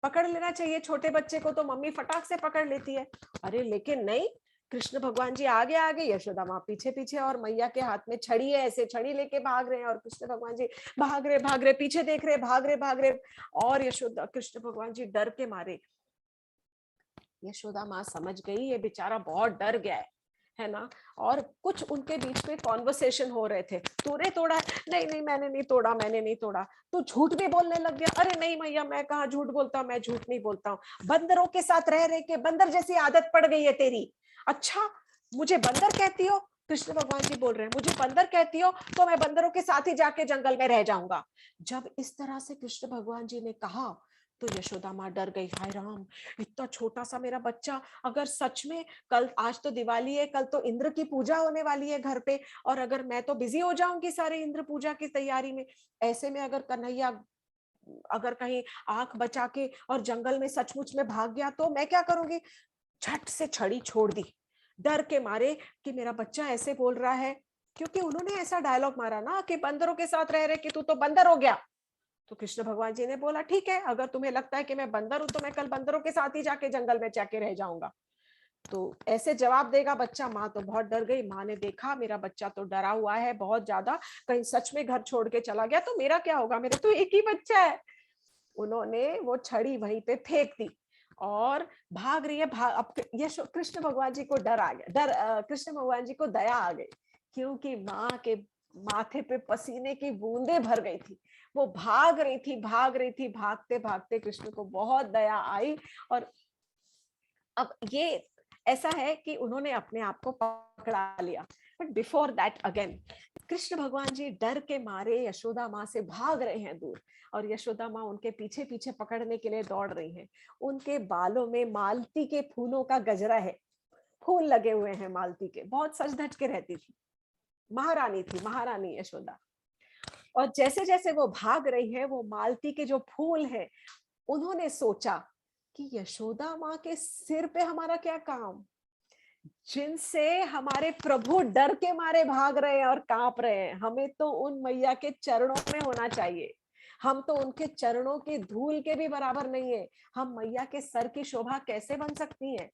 पकड़ लेना चाहिए, छोटे बच्चे को तो मम्मी फटाक से पकड़ लेती है। अरे लेकिन नहीं, कृष्ण भगवान जी आगे आगे, यशोदा माँ पीछे पीछे, और मैया के हाथ में छड़ी है, ऐसे छड़ी लेके भाग रहे हैं, और कृष्ण भगवान जी भाग रहे, पीछे देख रहे, भाग रहे। और यशोदा कृष्ण भगवान जी डर के मारे। यशोदा माँ समझ गई ये बेचारा बहुत डर गया है ना? और कुछ उनके बीच में कॉन्वर्सेशन हो रहे थे, तूने तोड़ा? नहीं नहीं मैंने नहीं तोड़ा, मैंने नहीं तोड़ा। तू झूठ भी बोलने लग गया? अरे नहीं मैया, मैं कहाँ झूठ बोलता हूँ, मैं झूठ नहीं बोलता हूँ। बंदरों के साथ रह रहे के बंदर जैसी आदत पड़ गई है तेरी। अच्छा, मुझे बंदर कहती हो? कृष्ण भगवान जी बोल रहे हैं, मुझे बंदर कहती हो तो मैं बंदरों के साथ ही जाके जंगल में रह जाऊंगा। जब इस तरह से कृष्ण भगवान जी ने कहा, तो यशोदा माँ डर गई। हाय राम, इतना छोटा सा मेरा बच्चा, अगर सच में कल, आज तो दिवाली है, कल तो इंद्र की पूजा होने वाली है घर पे, और अगर मैं तो बिजी हो जाऊंगी सारे इंद्र पूजा की तैयारी में, ऐसे में अगर कन्हैया अगर कहीं आंख बचा के और जंगल में सचमुच में भाग गया तो मैं क्या करूंगी? झट से छड़ी छोड़ दी, डर के मारे कि मेरा बच्चा ऐसे बोल रहा है। क्योंकि उन्होंने ऐसा डायलॉग मारा ना कि बंदरों के साथ रह रहे कि तू तो बंदर हो गया। तो कृष्ण भगवान जी ने बोला, ठीक है, अगर तुम्हें लगता है कि मैं बंदर हूं तो मैं कल बंदरों के साथ ही जाके जंगल में जाके रह जाऊंगा। तो ऐसे जवाब देगा बच्चा। माँ तो बहुत डर गई। माँ ने देखा मेरा बच्चा तो डरा हुआ है बहुत ज्यादा, कहीं सच में घर छोड़ के चला गया तो मेरा क्या होगा, मेरा तो एक ही बच्चा है। उन्होंने वो छड़ी वहीं पे फेंक दी और भाग रही है। अब ये कृष्ण भगवान जी को डर आ गया, कृष्ण भगवान जी को दया आ गई, क्योंकि माँ के माथे पे पसीने की बूंदे भर गई थी। वो भाग रही थी, भागते भागते कृष्ण को बहुत दया आई। और अब ये ऐसा है कि उन्होंने अपने आप को पकड़ा लिया। But before that again, Krishna भगवान जी डर के मारे यशोदा माँ से भाग रहे हैं दूर, और यशोदा माँ उनके पीछे पीछे पकड़ने के लिए दौड़ रही हैं। उनके बालों में मालती के फूलों का गजरा है, फूल लगे हुए हैं मालती के, बहुत सज धज के रहती थी, महारानी थी, महारानी यशोदा। और जैसे जैसे वो भाग रही है, वो मालती के जो फूल हैं, उन्होंने सोचा कि यशोदा माँ के सिर पे हमारा क्या काम, जिनसे हमारे प्रभु डर के मारे भाग रहे हैं और कांप रहे हैं, हमें तो उन मैया के चरणों में होना चाहिए। हम तो उनके चरणों की धूल के भी बराबर नहीं है। हम मैया के सर की शोभा कैसे बन सकती है?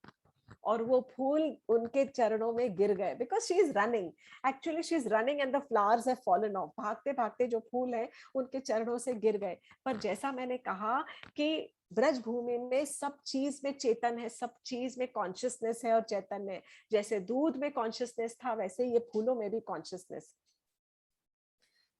और वो फूल उनके चरणों में गिर गए, because she is running, actually she is running and the flowers have fallen of. भागते भागते जो फूल है उनके चरणों से गिर गए। पर जैसा मैंने कहा कि ब्रज भूमि में सब चीज में चेतन है, सब चीज में कॉन्शियसनेस है और चैतन्य है। जैसे दूध में कॉन्शियसनेस था, वैसे ये फूलों में भी कॉन्शियसनेस।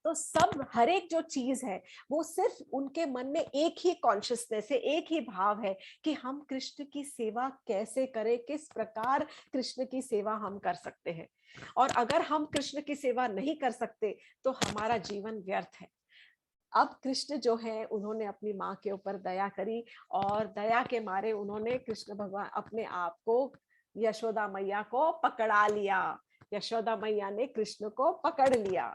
तो सब, हर एक जो चीज है वो सिर्फ उनके मन में एक ही कॉन्शियसनेस है, एक ही भाव है कि हम कृष्ण की सेवा कैसे करें, किस प्रकार कृष्ण की सेवा हम कर सकते हैं। और अगर हम कृष्ण की सेवा नहीं कर सकते तो हमारा जीवन व्यर्थ है। अब कृष्ण जो है, उन्होंने अपनी माँ के ऊपर दया करी, और दया के मारे उन्होंने कृष्ण भगवान अपने आप को, यशोदा मैया को पकड़ा लिया। यशोदा मैया ने कृष्ण को पकड़ लिया।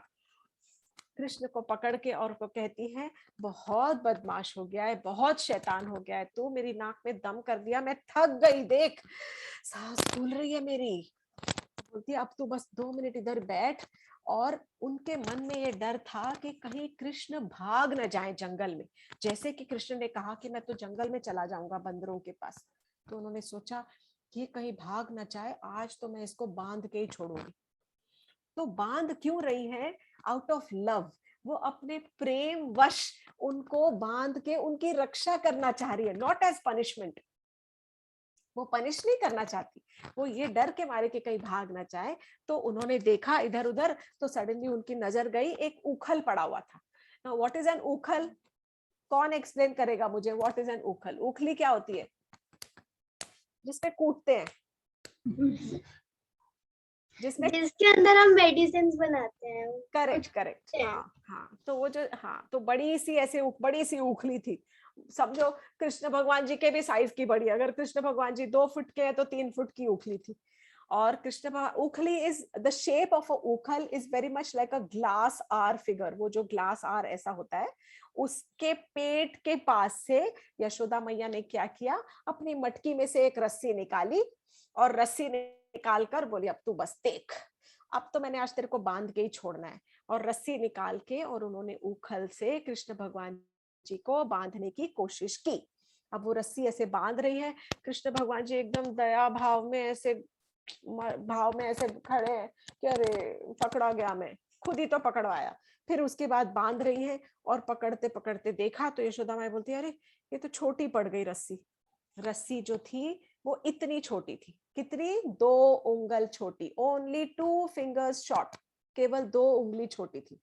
कृष्ण को पकड़ के और को कहती है, बहुत बदमाश हो गया है, बहुत शैतान हो गया है तू, मेरी नाक में दम कर दिया, मैं थक गई, देख सांस फूल रही है मेरी। बोलती है अब तू बस 2 मिनट इधर बैठ। और उनके मन में ये डर था कि कहीं कृष्ण भाग न जाए जंगल में, जैसे कि कृष्ण ने कहा कि मैं तो जंगल में चला जाऊंगा बंदरों के पास। तो उन्होंने सोचा कि कहीं भाग न जाए, आज तो मैं इसको बांध के ही छोड़ूंगी। तो बांध क्यों रही है? Out of love. वो अपने प्रेम वश उनको बांध के उनकी रक्षा करना चाह रही है, नॉट एज पनिशमेंट। वो पनिश नहीं करना चाहती, वो ये डर के मारे कि कहीं भाग ना जाए। तो उन्होंने देखा इधर उधर, तो सडनली उनकी नजर गई, एक उखल पड़ा हुआ था। नाउ व्हाट इज एन उखल? कौन एक्सप्लेन करेगा मुझे, व्हाट इज एन उखल? उखली क्या होती है? जिसपे कूटते हैं, जिसमें जिसके अंदर हम मेडिसिन बनाते हैं। करेक्ट करेक्ट, हाँ हाँ। तो वो जो, हाँ, तो बड़ी सी ऐसे बड़ी सी उखली थी, समझो कृष्ण भगवान जी के भी साइज की बड़ी। अगर कृष्ण भगवान जी 2 फुट के हैं तो 3 फुट की उखली थी। और कृष्ण उखली is the shape of a उखल is very much like a glass or figure. वो जो ग्लास आर ऐसा होता है, उसके पेट के पास से यशोदा मैया ने क्या किया, अपनी मटकी में से एक रस्सी निकाली और रस्सी निकाल कर बोली अब तू बस देख, अब तो मैंने आज तेरे को बांध के ही छोड़ना है। और रस्सी निकाल के और उन्होंने उखल से कृष्ण भगवान जी को बांधने की कोशिश की। अब वो रस्सी ऐसे बांध रही है, कृष्ण भगवान जी एकदम दया भाव में ऐसे खड़े हैं कि अरे पकड़ा गया, मैं खुद ही तो पकड़वाया। फिर उसके बाद बांध रही है और पकड़ते पकड़ते देखा तो यशोदा माई बोलती है अरे ये तो छोटी पड़ गई रस्सी। रस्सी जो थी वो इतनी छोटी थी, कितनी? 2 उंगल छोटी, ओनली 2 फिंगर्स शॉर्ट, केवल 2 उंगली छोटी थी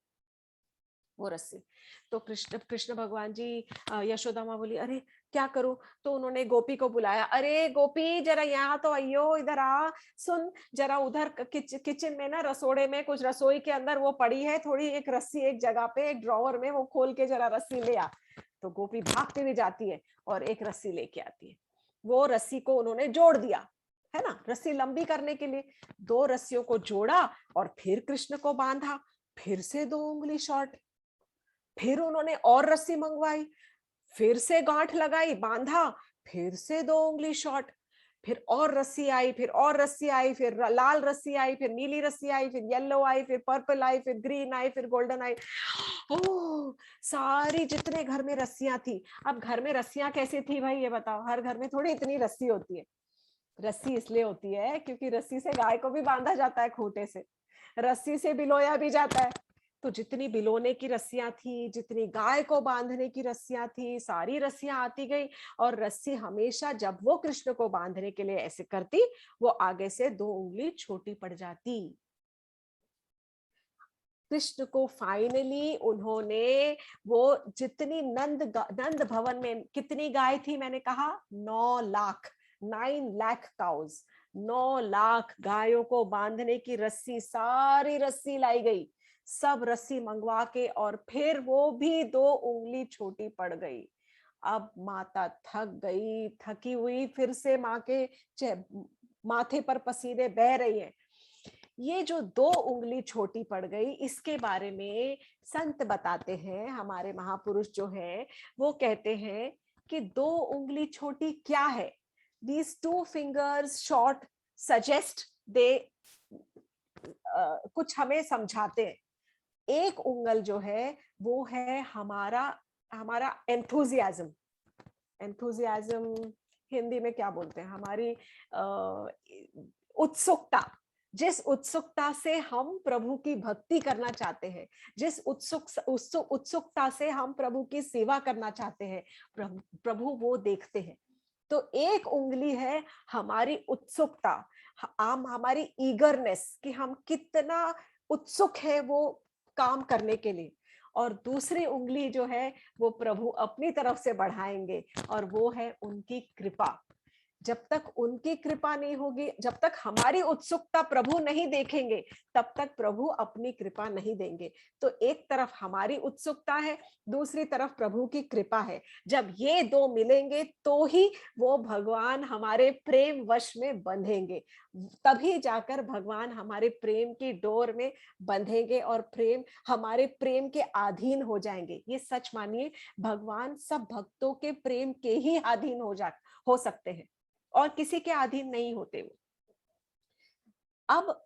वो रस्सी। तो कृष्ण भगवान जी, यशोदा माँ बोली अरे क्या करूं? तो उन्होंने गोपी को बुलाया, अरे गोपी जरा यहाँ तो आइयो, इधर आ, सुन जरा, उधर किचन में ना, रसोड़े में कुछ रसोई के अंदर वो पड़ी है थोड़ी एक रस्सी, एक जगह पे एक ड्रॉवर में, वो खोल के जरा रस्सी ले आ। तो गोपी भागती हुई जाती है और एक रस्सी लेके आती है। वो रस्सी को उन्होंने जोड़ दिया, है ना, रस्सी लंबी करने के लिए 2 रस्सियों को जोड़ा और फिर कृष्ण को बांधा, फिर से 2 उंगली शॉर्ट। फिर उन्होंने और रस्सी मंगवाई, फिर से गांठ लगाई, बांधा, फिर से 2 उंगली शॉर्ट। फिर और रस्सी आई, फिर और रस्सी आई, फिर लाल रस्सी आई, फिर नीली रस्सी आई, फिर येलो आई, फिर पर्पल आई, फिर ग्रीन आई, फिर गोल्डन आई। ओह, सारी जितने घर में रस्सियां थी। अब घर में रस्सियां कैसी थी भाई ये बताओ? हर घर में थोड़ी इतनी रस्सी होती है। रस्सी इसलिए होती है क्योंकि रस्सी से गाय को भी बांधा जाता है, खूंटे से, रस्सी से बिलोया भी जाता है। तो जितनी बिलोने की रस्सियां थी, जितनी गाय को बांधने की रस्सियां थी, सारी रस्सियां आती गई। और रस्सी हमेशा जब वो कृष्ण को बांधने के लिए ऐसे करती, वो आगे से 2 उंगली छोटी पड़ जाती। कृष्ण को फाइनली उन्होंने वो जितनी नंद भवन में कितनी गाय थी, मैंने कहा 9 लाख, 9 लाख काउज, 9 लाख गायों को बांधने की रस्सी, सारी रस्सी लाई गई, सब रस्सी मंगवा के, और फिर वो भी 2 उंगली छोटी पड़ गई। अब माता थक गई, थकी हुई, फिर से माँ के माथे पर पसीने बह रही हैं। ये जो 2 उंगली छोटी पड़ गई, इसके बारे में संत बताते हैं, हमारे महापुरुष जो है वो कहते हैं कि 2 उंगली छोटी क्या है। These 2 fingers short suggest they कुछ हमें समझाते हैं। एक उंगल जो है वो है हमारा एंथुजियाज्म। एंथुजियाज्म हिंदी में क्या बोलते हैं? हमारी उत्सुकता। जिस उत्सुकता से हम प्रभु की भक्ति करना चाहते हैं, जिस उत्सुकता से हम प्रभु की सेवा करना चाहते हैं, प्रभु वो देखते हैं। तो एक उंगली है हमारी उत्सुकता, हमारी ईगरनेस, कि हम कितना उत्सुक है वो काम करने के लिए। और दूसरी उंगली जो है वो प्रभु अपनी तरफ से बढ़ाएंगे, और वो है उनकी कृपा। जब तक उनकी कृपा नहीं होगी, जब तक हमारी उत्सुकता प्रभु नहीं देखेंगे, तब तक प्रभु अपनी कृपा नहीं देंगे। तो एक तरफ हमारी उत्सुकता है, दूसरी तरफ प्रभु की कृपा है। जब ये दो मिलेंगे तो ही वो भगवान हमारे प्रेम वश में बंधेंगे, तभी जाकर भगवान हमारे प्रेम की डोर में बंधेंगे और प्रेम हमारे प्रेम के अधीन हो जाएंगे। ये सच मानिए, भगवान सब भक्तों के प्रेम के ही अधीन हो सकते हैं और किसी के अधीन नहीं होते वो। अब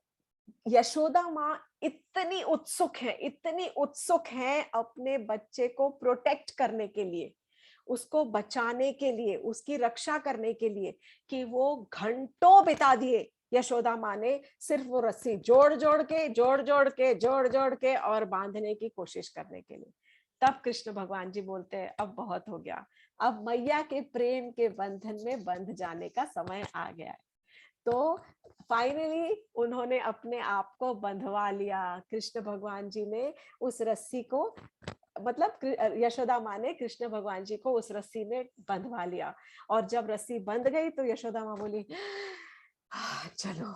यशोदा माँ इतनी उत्सुक है अपने बच्चे को प्रोटेक्ट करने के लिए, उसको बचाने के लिए, उसकी रक्षा करने के लिए, कि वो घंटों बिता दिए यशोदा माँ ने सिर्फ वो रस्सी जोड़ जोड़ के और बांधने की कोशिश करने के लिए। तब कृष्ण भगवान जी बोलते हैं अब बहुत हो गया, अब मैया के प्रेम के बंधन में बंध जाने का समय आ गया है। तो फाइनली उन्होंने अपने आप को बंधवा लिया। कृष्ण भगवान जी ने उस रस्सी को, मतलब यशोदा माँ ने कृष्ण भगवान जी को उस रस्सी में बंधवा लिया। और जब रस्सी बंध गई तो यशोदा माँ बोली, चलो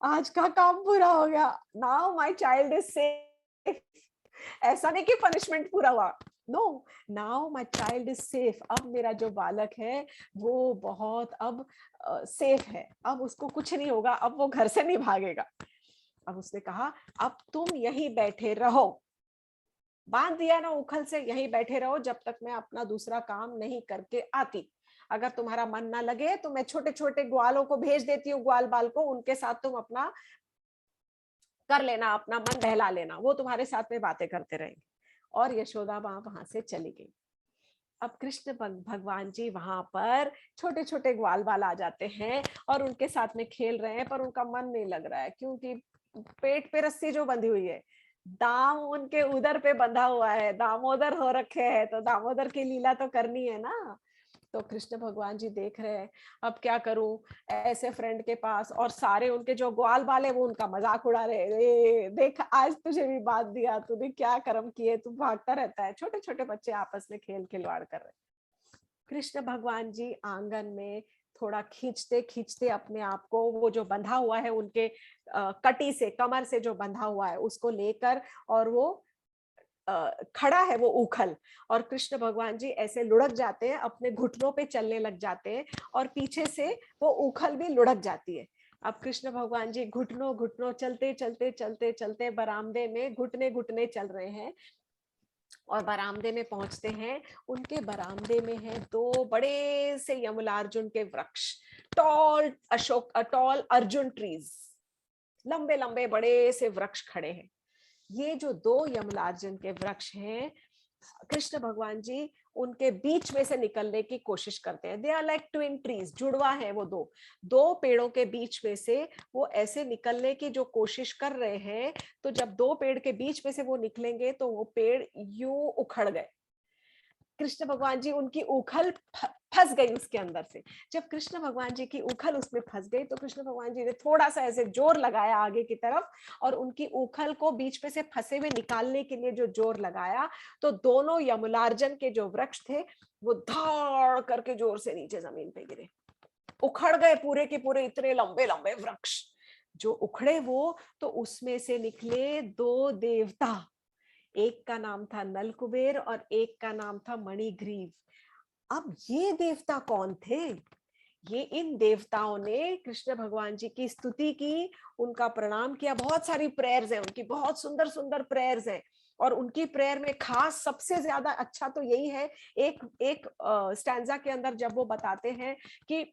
आज का काम पूरा हो गया, now my child is safe. ऐसा नहीं कि पनिशमेंट पूरा हुआ, no, now my child is safe. अब मेरा जो बालक है वो बहुत अब सेफ है, अब उसको कुछ नहीं होगा, अब वो घर से नहीं भागेगा। अब उसने कहा अब तुम यहीं बैठे रहो, बांध दिया ना उखल से, यहीं बैठे रहो जब तक मैं अपना दूसरा काम नहीं करके आती। अगर तुम्हारा मन ना लगे तो मैं छोटे छोटे ग्वालों को भेज देती हूँ, ग्वाल बाल को, उनके साथ तुम अपना कर लेना, अपना मन बहला लेना, वो तुम्हारे साथ में बातें करते रहेंगे। और यशोदा माँ वहां से चली गई। अब कृष्ण भगवान जी वहां पर छोटे छोटे ग्वाल बाल आ जाते हैं और उनके साथ में खेल रहे हैं, पर उनका मन नहीं लग रहा है, क्योंकि पेट पे रस्सी जो बंधी हुई है, दाम उनके उदर पे बंधा हुआ है, दामोदर हो रखे हैं, तो दामोदर की लीला तो करनी है ना। तो कृष्ण भगवान जी देख रहे हैं अब क्या करूं, ऐसे फ्रेंड के पास, और सारे उनके जो ग्वाल बाल है वो उनका मजाक उड़ा रहे, देख आज तुझे भी बात दिया, तूने क्या कर्म किए, तू भागता रहता है। छोटे छोटे बच्चे आपस में खेल खिलवाड़ कर रहे। कृष्ण भगवान जी आंगन में थोड़ा खींचते खींचते अपने आप को, वो जो बंधा हुआ है उनके कटी से, कमर से जो बंधा हुआ है उसको लेकर, और वो खड़ा है वो उखल, और कृष्ण भगवान जी ऐसे लुढ़क जाते हैं, अपने घुटनों पे चलने लग जाते हैं, और पीछे से वो उखल भी लुढ़क जाती है। अब कृष्ण भगवान जी घुटनों घुटनों चलते चलते चलते चलते बरामदे में घुटने घुटने चल रहे हैं, और बरामदे में पहुंचते हैं। उनके बरामदे में है दो बड़े से यमलार्जुन के वृक्ष, टॉल अर्जुन ट्रीज, लंबे लंबे बड़े से वृक्ष खड़े हैं। ये जो दो यमलार्जुन के वृक्ष हैं, कृष्ण भगवान जी उनके बीच में से निकलने की कोशिश करते हैं। They are like twin trees, जुड़वा है वो दो पेड़ों के बीच में से वो ऐसे निकलने की जो कोशिश कर रहे हैं। तो जब दो पेड़ के बीच में से वो निकलेंगे तो वो पेड़ यूं उखड़ गए। कृष्ण भगवान जी, उनकी उखल फंस गई उसके अंदर से। जब कृष्ण भगवान जी की उखल उसमें फंस गई तो कृष्ण भगवान जी ने थोड़ा सा ऐसे जोर लगाया आगे की तरफ, और उनकी उखल को बीच में से फंसे हुए निकालने के लिए जो जोर लगाया, तो दोनों यमलार्जन के जो वृक्ष थे वो धाड़ करके जोर से नीचे जमीन पे गिरे, उखड़ गए पूरे के पूरे, इतने लंबे लंबे वृक्ष जो उखड़े वो। तो उसमें से निकले दो देवता, एक का नाम था नलकुबेर और एक का नाम था मणिग्रीव। अब ये देवता कौन थे? ये इन देवताओं ने कृष्ण भगवान जी की स्तुति की, उनका प्रणाम किया। बहुत सारी प्रेयर्स है उनकी, बहुत सुंदर सुंदर प्रेयर्स है, और उनकी प्रेयर में खास सबसे ज्यादा अच्छा तो यही है, एक स्टैंजा के अंदर जब वो बताते हैं कि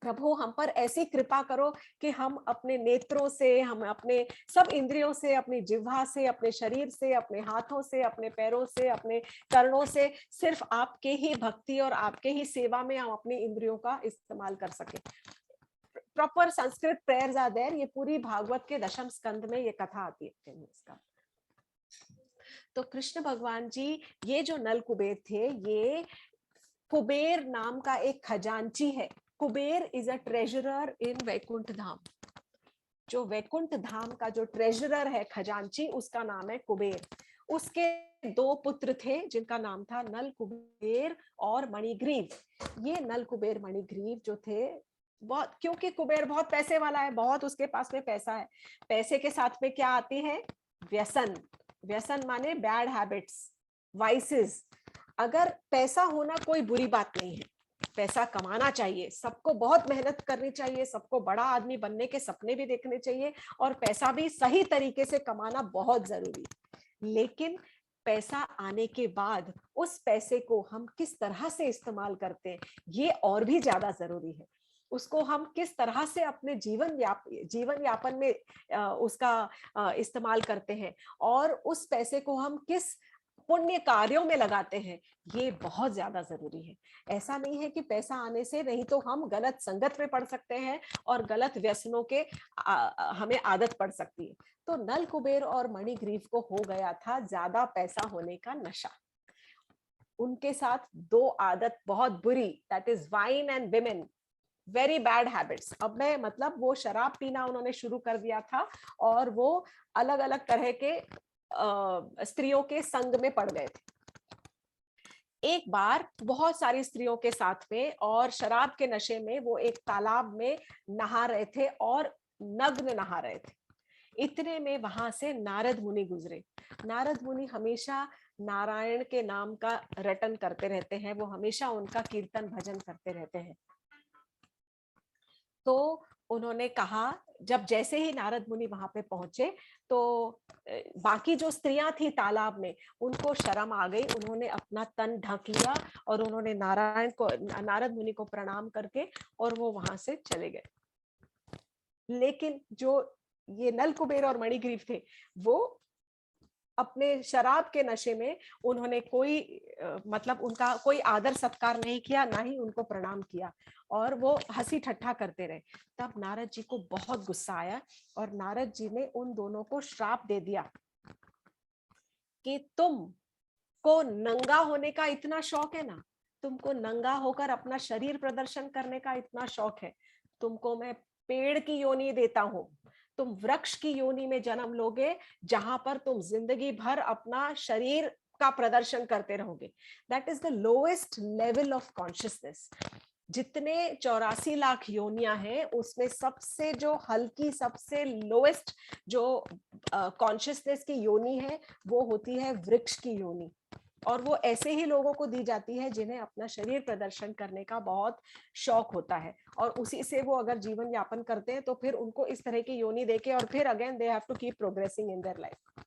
प्रभु हम पर ऐसी कृपा करो कि हम अपने नेत्रों से, हम अपने सब इंद्रियों से, अपनी जिह्वा से, अपने शरीर से, अपने हाथों से, अपने पैरों से, अपने कर्णों से सिर्फ आपके ही भक्ति और आपके ही सेवा में हम अपनी इंद्रियों का इस्तेमाल कर सके। Proper Sanskrit prayers are there, ये पूरी भागवत के दशम स्कंद में ये कथा आती है इसका। तो कृष्ण भगवान जी, ये जो नल कुबेर थे, ये कुबेर नाम का एक खजांची है। कुबेर इज अ ट्रेजरर इन वैकुंठ धाम। जो वैकुंठ धाम का जो ट्रेजरर है, खजांची, उसका नाम है कुबेर। उसके 2 पुत्र थे जिनका नाम था नल कुबेर और मणिग्रीव। ये नल कुबेर मणिग्रीव जो थे, बहुत, क्योंकि कुबेर बहुत पैसे वाला है, बहुत उसके पास में पैसा है, पैसे के साथ में क्या आती है? व्यसन। व्यसन माने बैड हैबिट्स, वाइसेस। अगर पैसा होना कोई बुरी बात नहीं है, पैसा कमाना चाहिए, सबको बहुत मेहनत करनी चाहिए, सबको बड़ा आदमी बनने के सपने भी देखने चाहिए, और पैसा भी सही तरीके से कमाना बहुत जरूरी। लेकिन पैसा आने के बाद उस पैसे को हम किस तरह से इस्तेमाल करते हैं, ये और भी ज्यादा जरूरी है। उसको हम किस तरह से अपने जीवन यापन में उसका इस्तेमाल करते हैं, और उस पैसे को हम किस पुण्य कार्यों में लगाते हैं, ये बहुत ज्यादा जरूरी है। ऐसा नहीं है कि पैसा आने से, नहीं तो हम गलत संगत में पड़ सकते हैं और गलत व्यसनों के हमें आदत पड़ सकती है। तो नल कुबेर और मणिग्रीव को हो गया था ज्यादा पैसा होने का नशा। उनके साथ 2 आदत बहुत बुरी, that is wine and women, very bad habits. अब मैं मतलब वो शराब पीना उन्होंने शुरू कर दिया था, और वो अलग अलग तरह के स्त्रियों के संग में पड़ गए थे। एक बार बहुत सारी स्त्रियों के साथ में और शराब के नशे में वो एक तालाब में नहा रहे थे, और नग्न नहा रहे थे। इतने में वहां से नारद मुनि गुजरे। नारद मुनि हमेशा नारायण के नाम का रटन करते रहते हैं, वो हमेशा उनका कीर्तन भजन करते रहते हैं। तो उन्होंने कहा, जब जैसे ही नारद मुनि वहां पे पहुंचे, तो बाकी जो स्त्रियां थी तालाब में, उनको शर्म आ गई। उन्होंने अपना तन ढक लिया और उन्होंने नारद मुनि को प्रणाम करके और वो वहां से चले गए। लेकिन जो ये नल कुबेर और मणिग्रीव थे, वो अपने शराब के नशे में उन्होंने कोई मतलब उनका कोई आदर सत्कार नहीं किया, ना ही उनको प्रणाम किया, और वो हंसी ठट्ठा करते रहे। तब नारद जी को बहुत गुस्सा आया, और नारद जी ने उन दोनों को श्राप दे दिया कि तुम को नंगा होने का इतना शौक है ना, तुमको नंगा होकर अपना शरीर प्रदर्शन करने का इतना शौक है, तुमको मैं पेड़ की योनि देता हूं। तुम वृक्ष की योनि में जन्म लोगे, जहां पर तुम जिंदगी भर अपना शरीर का प्रदर्शन करते रहोगे। That is the lowest level of consciousness. जितने 84 लाख योनियां हैं, उसमें सबसे जो हल्की, सबसे लोएस्ट जो कॉन्शियसनेस की योनि है, वो होती है वृक्ष की योनि। और वो ऐसे ही लोगों को दी जाती है जिन्हें अपना शरीर प्रदर्शन करने का बहुत शौक होता है, और उसी से वो अगर जीवन यापन करते हैं, तो फिर उनको इस तरह की योनि देके, और फिर again they have to keep progressing in their life.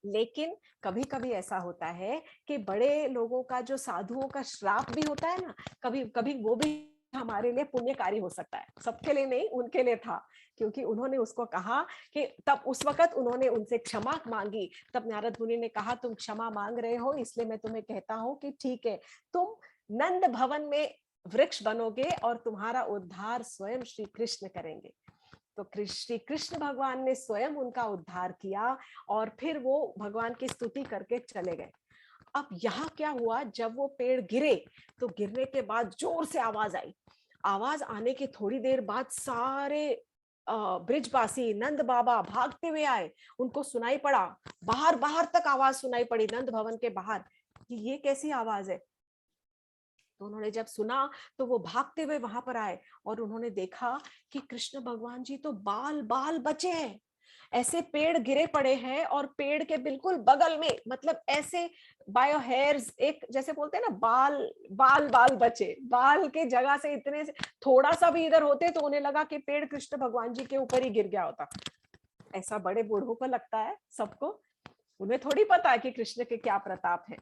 लेकिन कभी कभी ऐसा होता है कि बड़े लोगों का जो साधुओं का श्राप भी होता है ना, कभी कभी वो भी हमारे लिए पुण्यकारी हो सकता है। सबके लिए नहीं, उनके लिए था, क्योंकि उन्होंने उसको कहा कि तब उस वक्त उन्होंने उनसे क्षमा मांगी। तब नारद मुनि ने कहा, तुम क्षमा मांग रहे हो, इसलिए मैं तुम्हें कहता हूं कि ठीक है, तुम नंद भवन में वृक्ष बनोगे और तुम्हारा उद्धार स्वयं श्री कृष्ण करेंगे। तो श्री कृष्ण भगवान ने स्वयं उनका उद्धार किया, और फिर वो भगवान की स्तुति करके चले गए। अब यहाँ क्या हुआ, जब वो पेड़ गिरे, तो गिरने के बाद जोर से आवाज आई। आवाज आने के थोड़ी देर बाद सारे ब्रिजवासी, नंद बाबा भागते हुए आए। उनको सुनाई पड़ा, बाहर बाहर तक आवाज सुनाई पड़ी, नंद भवन के बाहर, कि ये कैसी आवाज है। तो उन्होंने जब सुना, तो वो भागते हुए वहां पर आए, और उन्होंने देखा कि कृष्ण भगवान जी तो बाल बाल बचे हैं। ऐसे पेड़ गिरे पड़े हैं, और पेड़ के बिल्कुल बगल में, मतलब ऐसे बायो हेयर्स, एक जैसे बोलते हैं ना, बाल बाल बाल बचे, बाल के जगह से इतने से थोड़ा सा भी इधर होते तो उन्हें लगा कि पेड़ कृष्ण भगवान जी के ऊपर ही गिर गया होता। ऐसा बड़े बूढ़ों को लगता है सबको, उन्हें थोड़ी पता है कि कृष्ण के क्या प्रताप है।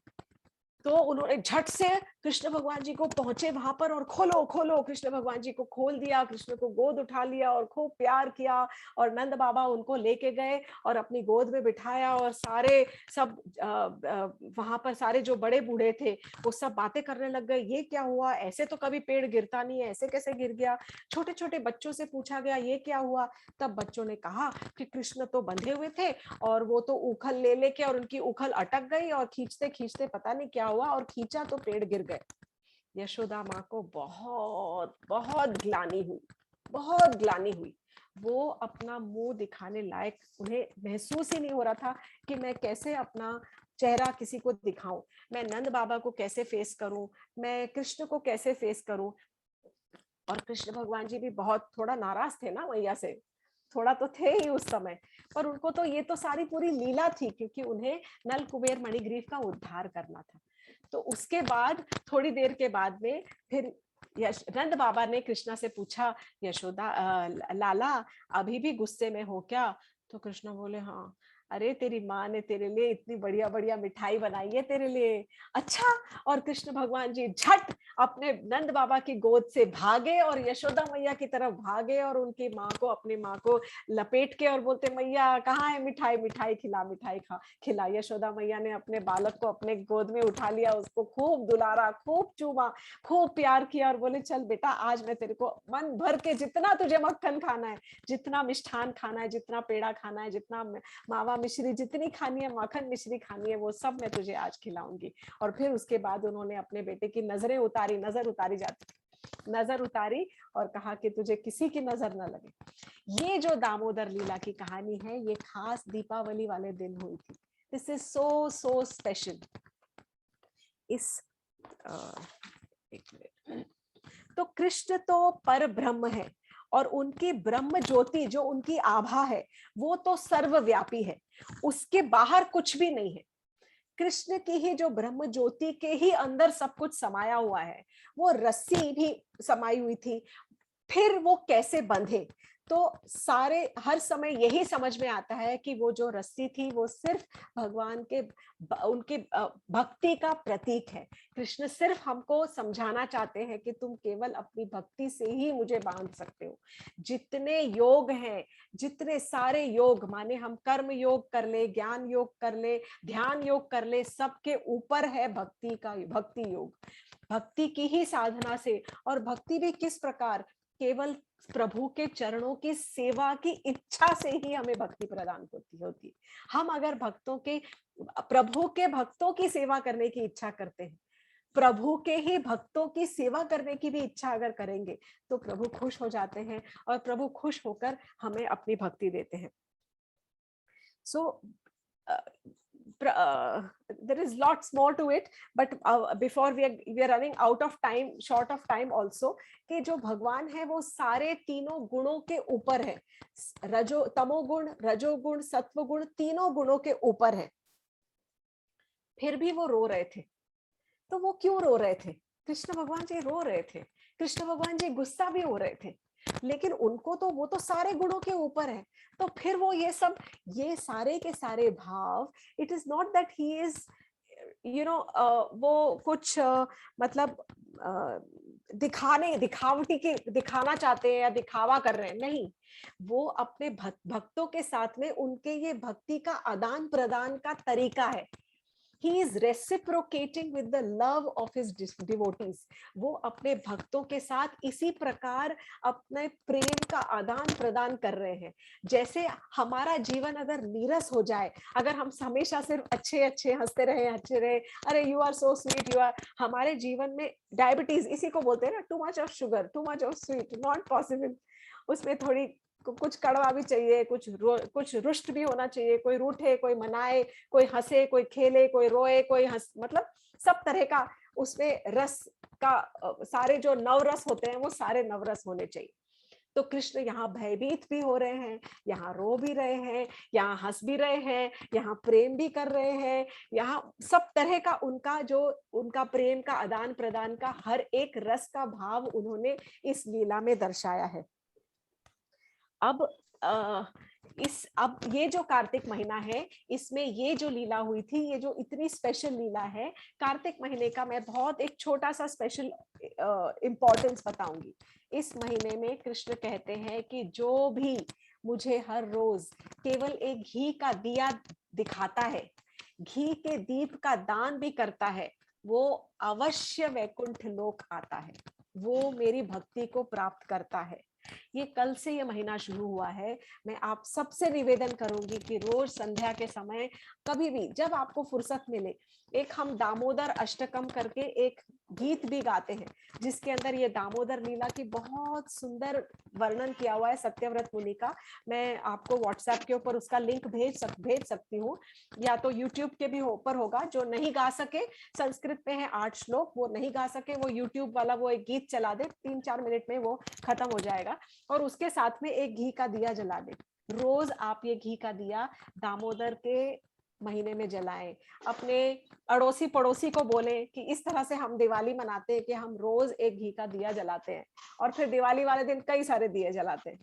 तो उन्होंने झट से कृष्ण भगवान जी को पहुंचे वहां पर, और खोलो खोलो, कृष्ण भगवान जी को खोल दिया, कृष्ण को गोद उठा लिया और खूब प्यार किया। और नंद बाबा उनको लेके गए और अपनी गोद में बिठाया, और सारे सब वहां पर सारे जो बड़े बूढ़े थे वो सब बातें करने लग गए, ये क्या हुआ, ऐसे तो कभी पेड़ गिरता नहीं है, ऐसे कैसे गिर गया। छोटे छोटे बच्चों से पूछा गया, ये क्या हुआ। तब बच्चों ने कहा कि कृष्ण तो बंधे हुए थे, और वो तो उखल ले लेके, और उनकी उखल अटक गई, और खींचते खींचते पता नहीं क्या हुआ, और खींचा तो पेड़ गिर गए। यशोदा माँ को बहुत बहुत ग्लानि हुई, बहुत ग्लानि हुई। वो अपना मुंह दिखाने लायक उन्हें महसूस ही नहीं हो रहा था कि मैं कैसे अपना चेहरा किसी को दिखाऊं, मैं नंद बाबा को कैसे फेस करूं, मैं कृष्ण को कैसे फेस करूं। और कृष्ण भगवान जी भी बहुत थोड़ा नाराज थे ना मैया से, थोड़ा तो थे ही उस समय, पर उनको तो ये तो सारी पूरी लीला थी, क्योंकि उन्हें नल कुबेर मणिग्रीव का उद्धार करना था। तो उसके बाद थोड़ी देर के बाद में फिर नंद बाबा ने कृष्णा से पूछा, यशोदा लाला अभी भी गुस्से में हो क्या? तो कृष्णा बोले, हाँ। अरे तेरी माँ ने तेरे लिए इतनी बढ़िया बढ़िया मिठाई बनाई है तेरे लिए। अच्छा। और कृष्ण भगवान जी झट अपने नंद बाबा की गोद से भागे और यशोदा मैया की तरफ भागे और उनकी माँ को, अपनी माँ को लपेट के और बोलते, मैया कहाँ है मिठाई, मिठाई खिला, मिठाई खिला। यशोदा मैया ने अपने बालक को अपने गोद में उठा लिया, उसको खूब दुलारा, खूब चूमा, खूब प्यार किया और बोले, चल बेटा आज मैं तेरे को मन भर के जितना तुझे मक्खन खाना है, जितना मिष्ठान खाना है, जितना पेड़ा खाना है, जितना मावा मिश्री जितनी खानी है, माखन मिश्री खानी है, वो सब मैं तुझे आज खिलाऊंगी। और फिर उसके बाद उन्होंने अपने बेटे की नजर उतारी और कहा कि तुझे किसी की नजर न लगे। ये जो दामोदर लीला की कहानी है, ये खास दीपावली वाले दिन हुई थी। This is so special. एक मिनट। तो कृष्ण तो पर ब्रह्म है और उनकी ब्रह्म ज्योति जो उनकी आभा है वो तो सर्वव्यापी है, उसके बाहर कुछ भी नहीं है। कृष्ण की ही जो ब्रह्म ज्योति के ही अंदर सब कुछ समाया हुआ है। वो रस्सी भी समाई हुई थी, फिर वो कैसे बंधे? तो सारे हर समय यही समझ में आता है कि वो जो रस्सी थी वो सिर्फ भगवान के उनके भक्ति का प्रतीक है। कृष्ण सिर्फ हमको समझाना चाहते हैं कि तुम केवल अपनी भक्ति से ही मुझे बांध सकते हो। जितने योग हैं, जितने सारे योग, माने हम कर्म योग कर ले, ज्ञान योग कर ले, ध्यान योग कर ले, सबके ऊपर है भक्ति योग। भक्ति की ही साधना से, और भक्ति भी किस प्रकार? केवल प्रभु के चरणों की सेवा की इच्छा से ही हमें भक्ति प्रदान होती। हम अगर प्रभु के भक्तों की सेवा करने की इच्छा करते हैं, प्रभु के ही भक्तों की सेवा करने की भी इच्छा अगर करेंगे, तो प्रभु खुश हो जाते हैं और प्रभु खुश होकर हमें अपनी भक्ति देते हैं। So there is lots more to it, but before we are running out of time, short of time also, कि जो भगवान है वो सारे तीनों गुणों के ऊपर है। तमोगुण, रजोगुण, सत्वगुण, तीनों गुणों के ऊपर है। फिर भी वो रो रहे थे। तो वो क्यों रो रहे थे? कृष्ण भगवान जी रो रहे थे, कृष्ण भगवान जी गुस्सा भी हो रहे थे, लेकिन उनको तो वो तो सारे गुणों के ऊपर है। तो फिर वो ये सारे के सारे भाव, it is not that he is वो कुछ मतलब दिखाना चाहते हैं या दिखावा कर रहे हैं, नहीं। वो अपने भक्तों के साथ में उनके ये भक्ति का आदान प्रदान का तरीका है। He is reciprocating with the love of his devotees. वो अपने भक्तों के साथ इसी प्रकार अपने प्रेम का आदान प्रदान कर रहे हैं। जैसे हमारा जीवन अगर नीरस हो जाए, अगर हम हमेशा सिर्फ अच्छे हंसते रहे, अरे यू आर सो स्वीट, हमारे जीवन में डायबिटीज इसी को बोलते हैं ना, too much of sugar, too much of sweet, not possible. उसमें थोड़ी कुछ कड़वा भी चाहिए, कुछ रुष्ट भी होना चाहिए, कोई रूठे, कोई मनाए, कोई हंसे, कोई खेले, कोई रोए, कोई मतलब सब तरह का उसमें रस का, सारे जो नवरस होते हैं वो सारे नवरस होने चाहिए। तो कृष्ण यहाँ भयभीत भी हो रहे हैं, यहाँ रो भी रहे हैं, यहाँ हंस भी रहे हैं, यहाँ प्रेम भी कर रहे हैं, यहाँ सब तरह का उनका प्रेम का आदान प्रदान का हर एक रस का भाव उन्होंने इस लीला में दर्शाया है। अब ये जो कार्तिक महीना है, इसमें ये जो लीला हुई थी, ये जो इतनी स्पेशल लीला है, कार्तिक महीने का मैं बहुत एक छोटा सा स्पेशल इंपॉर्टेंस बताऊंगी। इस महीने में कृष्ण कहते हैं कि जो भी मुझे हर रोज केवल एक घी का दिया दिखाता है, घी के दीप का दान भी करता है, वो अवश्य वैकुंठ लोक आता है, वो मेरी भक्ति को प्राप्त करता है। ये कल से ये महीना शुरू हुआ है। मैं आप सबसे निवेदन करूंगी कि रोज संध्या के समय कभी भी जब आपको फुर्सत मिले, एक हम दामोदर अष्टकम करके एक गीत भी गाते हैं जिसके अंदर ये दामोदर लीला की बहुत सुंदर वर्णन किया हुआ है सत्यव्रत मुनि का। मैं आपको व्हाट्सएप के ऊपर उसका लिंक भेज सकती हूँ, या तो यूट्यूब के भी ऊपर होगा। जो नहीं गा सके, संस्कृत में है 8 श्लोक, वो नहीं गा सके वो यूट्यूब वाला वो एक गीत चला दे, 3-4 मिनट में वो खत्म हो जाएगा। और उसके साथ में एक घी का दिया जला दे। रोज आप ये घी का दिया दामोदर के महीने में जलाएं। अपने अड़ोसी पड़ोसी को बोले कि इस तरह से हम दिवाली मनाते हैं कि हम रोज एक घी का दिया जलाते हैं, और फिर दिवाली वाले दिन कई सारे दिए जलाते हैं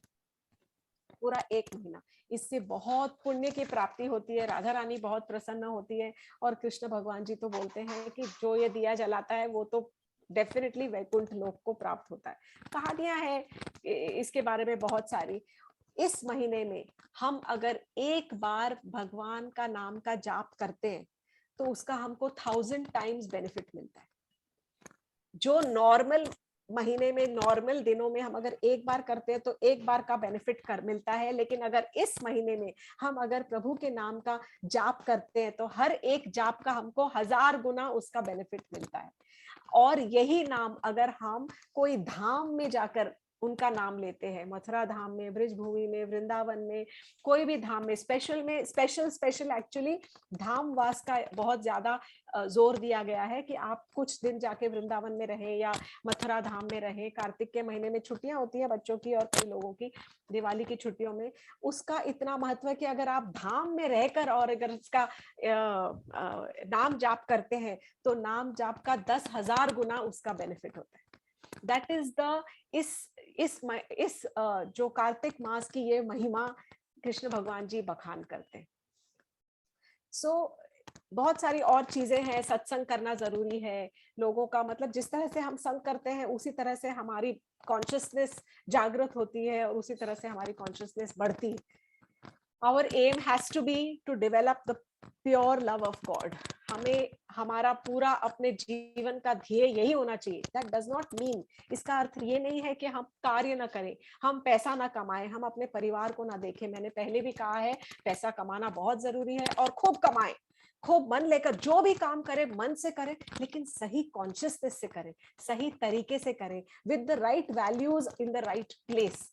पूरा 1 महीना। इससे बहुत पुण्य की प्राप्ति होती है, राधा रानी बहुत प्रसन्न होती है, और कृष्ण भगवान जी तो बोलते हैं कि जो ये दिया जलाता है वो तो डेफिनेटली वैकुंठ लोक को प्राप्त होता है। कहानियां हैं इसके बारे में बहुत सारी। इस महीने में हम अगर एक बार भगवान का नाम का जाप करते हैं तो उसका हमको 1000 टाइम्स बेनिफिट मिलता है। जो नॉर्मल महीने में, नॉर्मल दिनों में हम अगर एक बार करते हैं तो एक बार का बेनिफिट कर मिलता है, लेकिन अगर इस महीने में हम अगर प्रभु के नाम का जाप करते हैं तो हर एक जाप का हमको 1000 गुना उसका बेनिफिट मिलता है। और यही नाम अगर हम कोई धाम में जाकर उनका नाम लेते हैं, मथुरा धाम में, ब्रिजभूमि में, वृंदावन में, कोई भी धाम में स्पेशल एक्चुअली धाम वास का बहुत ज्यादा जोर दिया गया है कि आप कुछ दिन जाके वृंदावन में रहे या मथुरा धाम में रहे। कार्तिक के महीने में छुट्टियां होती है बच्चों की और कई लोगों की, दिवाली की छुट्टियों में उसका इतना महत्व है कि अगर आप धाम में रहकर और अगर इसका नाम जाप करते हैं तो नाम जाप का 10,000 गुना उसका बेनिफिट होता है। दैट इज द इस जो कार्तिक मास की ये महिमा कृष्ण भगवान जी बखान करते हैं। सो बहुत सारी और चीजें हैं। सत्संग करना जरूरी है लोगों का, मतलब जिस तरह से हम संग करते हैं उसी तरह से हमारी कॉन्शियसनेस जागृत होती है और उसी तरह से हमारी कॉन्शियसनेस बढ़ती है। Our aim has to be to develop the pure love of God. हमें हमारा पूरा अपने जीवन का ध्येय यही होना चाहिए। That does not mean, इसका अर्थ ये नहीं है कि हम कार्य ना करें, हम पैसा ना कमाएं, हम अपने परिवार को ना देखें। मैंने पहले भी कहा है पैसा कमाना बहुत जरूरी है और खूब कमाएं, खूब मन लेकर जो भी काम करें मन से करें, लेकिन सही कॉन्शियसनेस से करें, सही तरीके से करें, with the right values in the right place.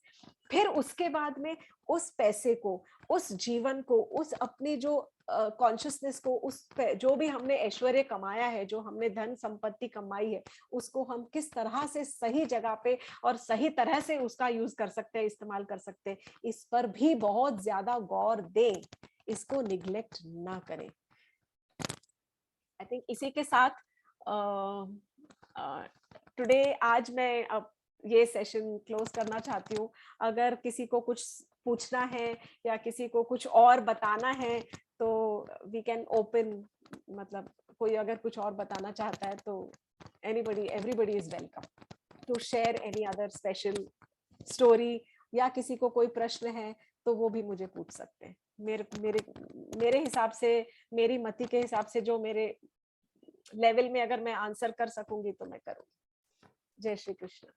फिर उसके बाद में उस पैसे को, उस जीवन को, उस अपनी जो कॉन्शियसनेस को, उस जो भी हमने ऐश्वर्य कमाया है, जो हमने धन संपत्ति कमाई है, उसको हम किस तरह से सही जगह पे और सही तरह से उसका यूज कर सकते हैं, इस्तेमाल कर सकते हैं, इस पर भी बहुत ज्यादा गौर दें, इसको निग्लेक्ट ना करें। आई थिंक इसी के साथ टुडे आज मैं ये सेशन क्लोज करना चाहती हूँ। अगर किसी को कुछ पूछना है या किसी को कुछ और बताना है तो वी कैन ओपन, मतलब कोई अगर कुछ और बताना चाहता है तो everybody is welcome to share any other special story, या किसी को कोई प्रश्न है तो वो भी मुझे पूछ सकते हैं। मेरे हिसाब से, मेरी मति के हिसाब से, जो मेरे लेवल में अगर मैं आंसर कर सकूंगी तो मैं करूंगी। जय श्री कृष्ण।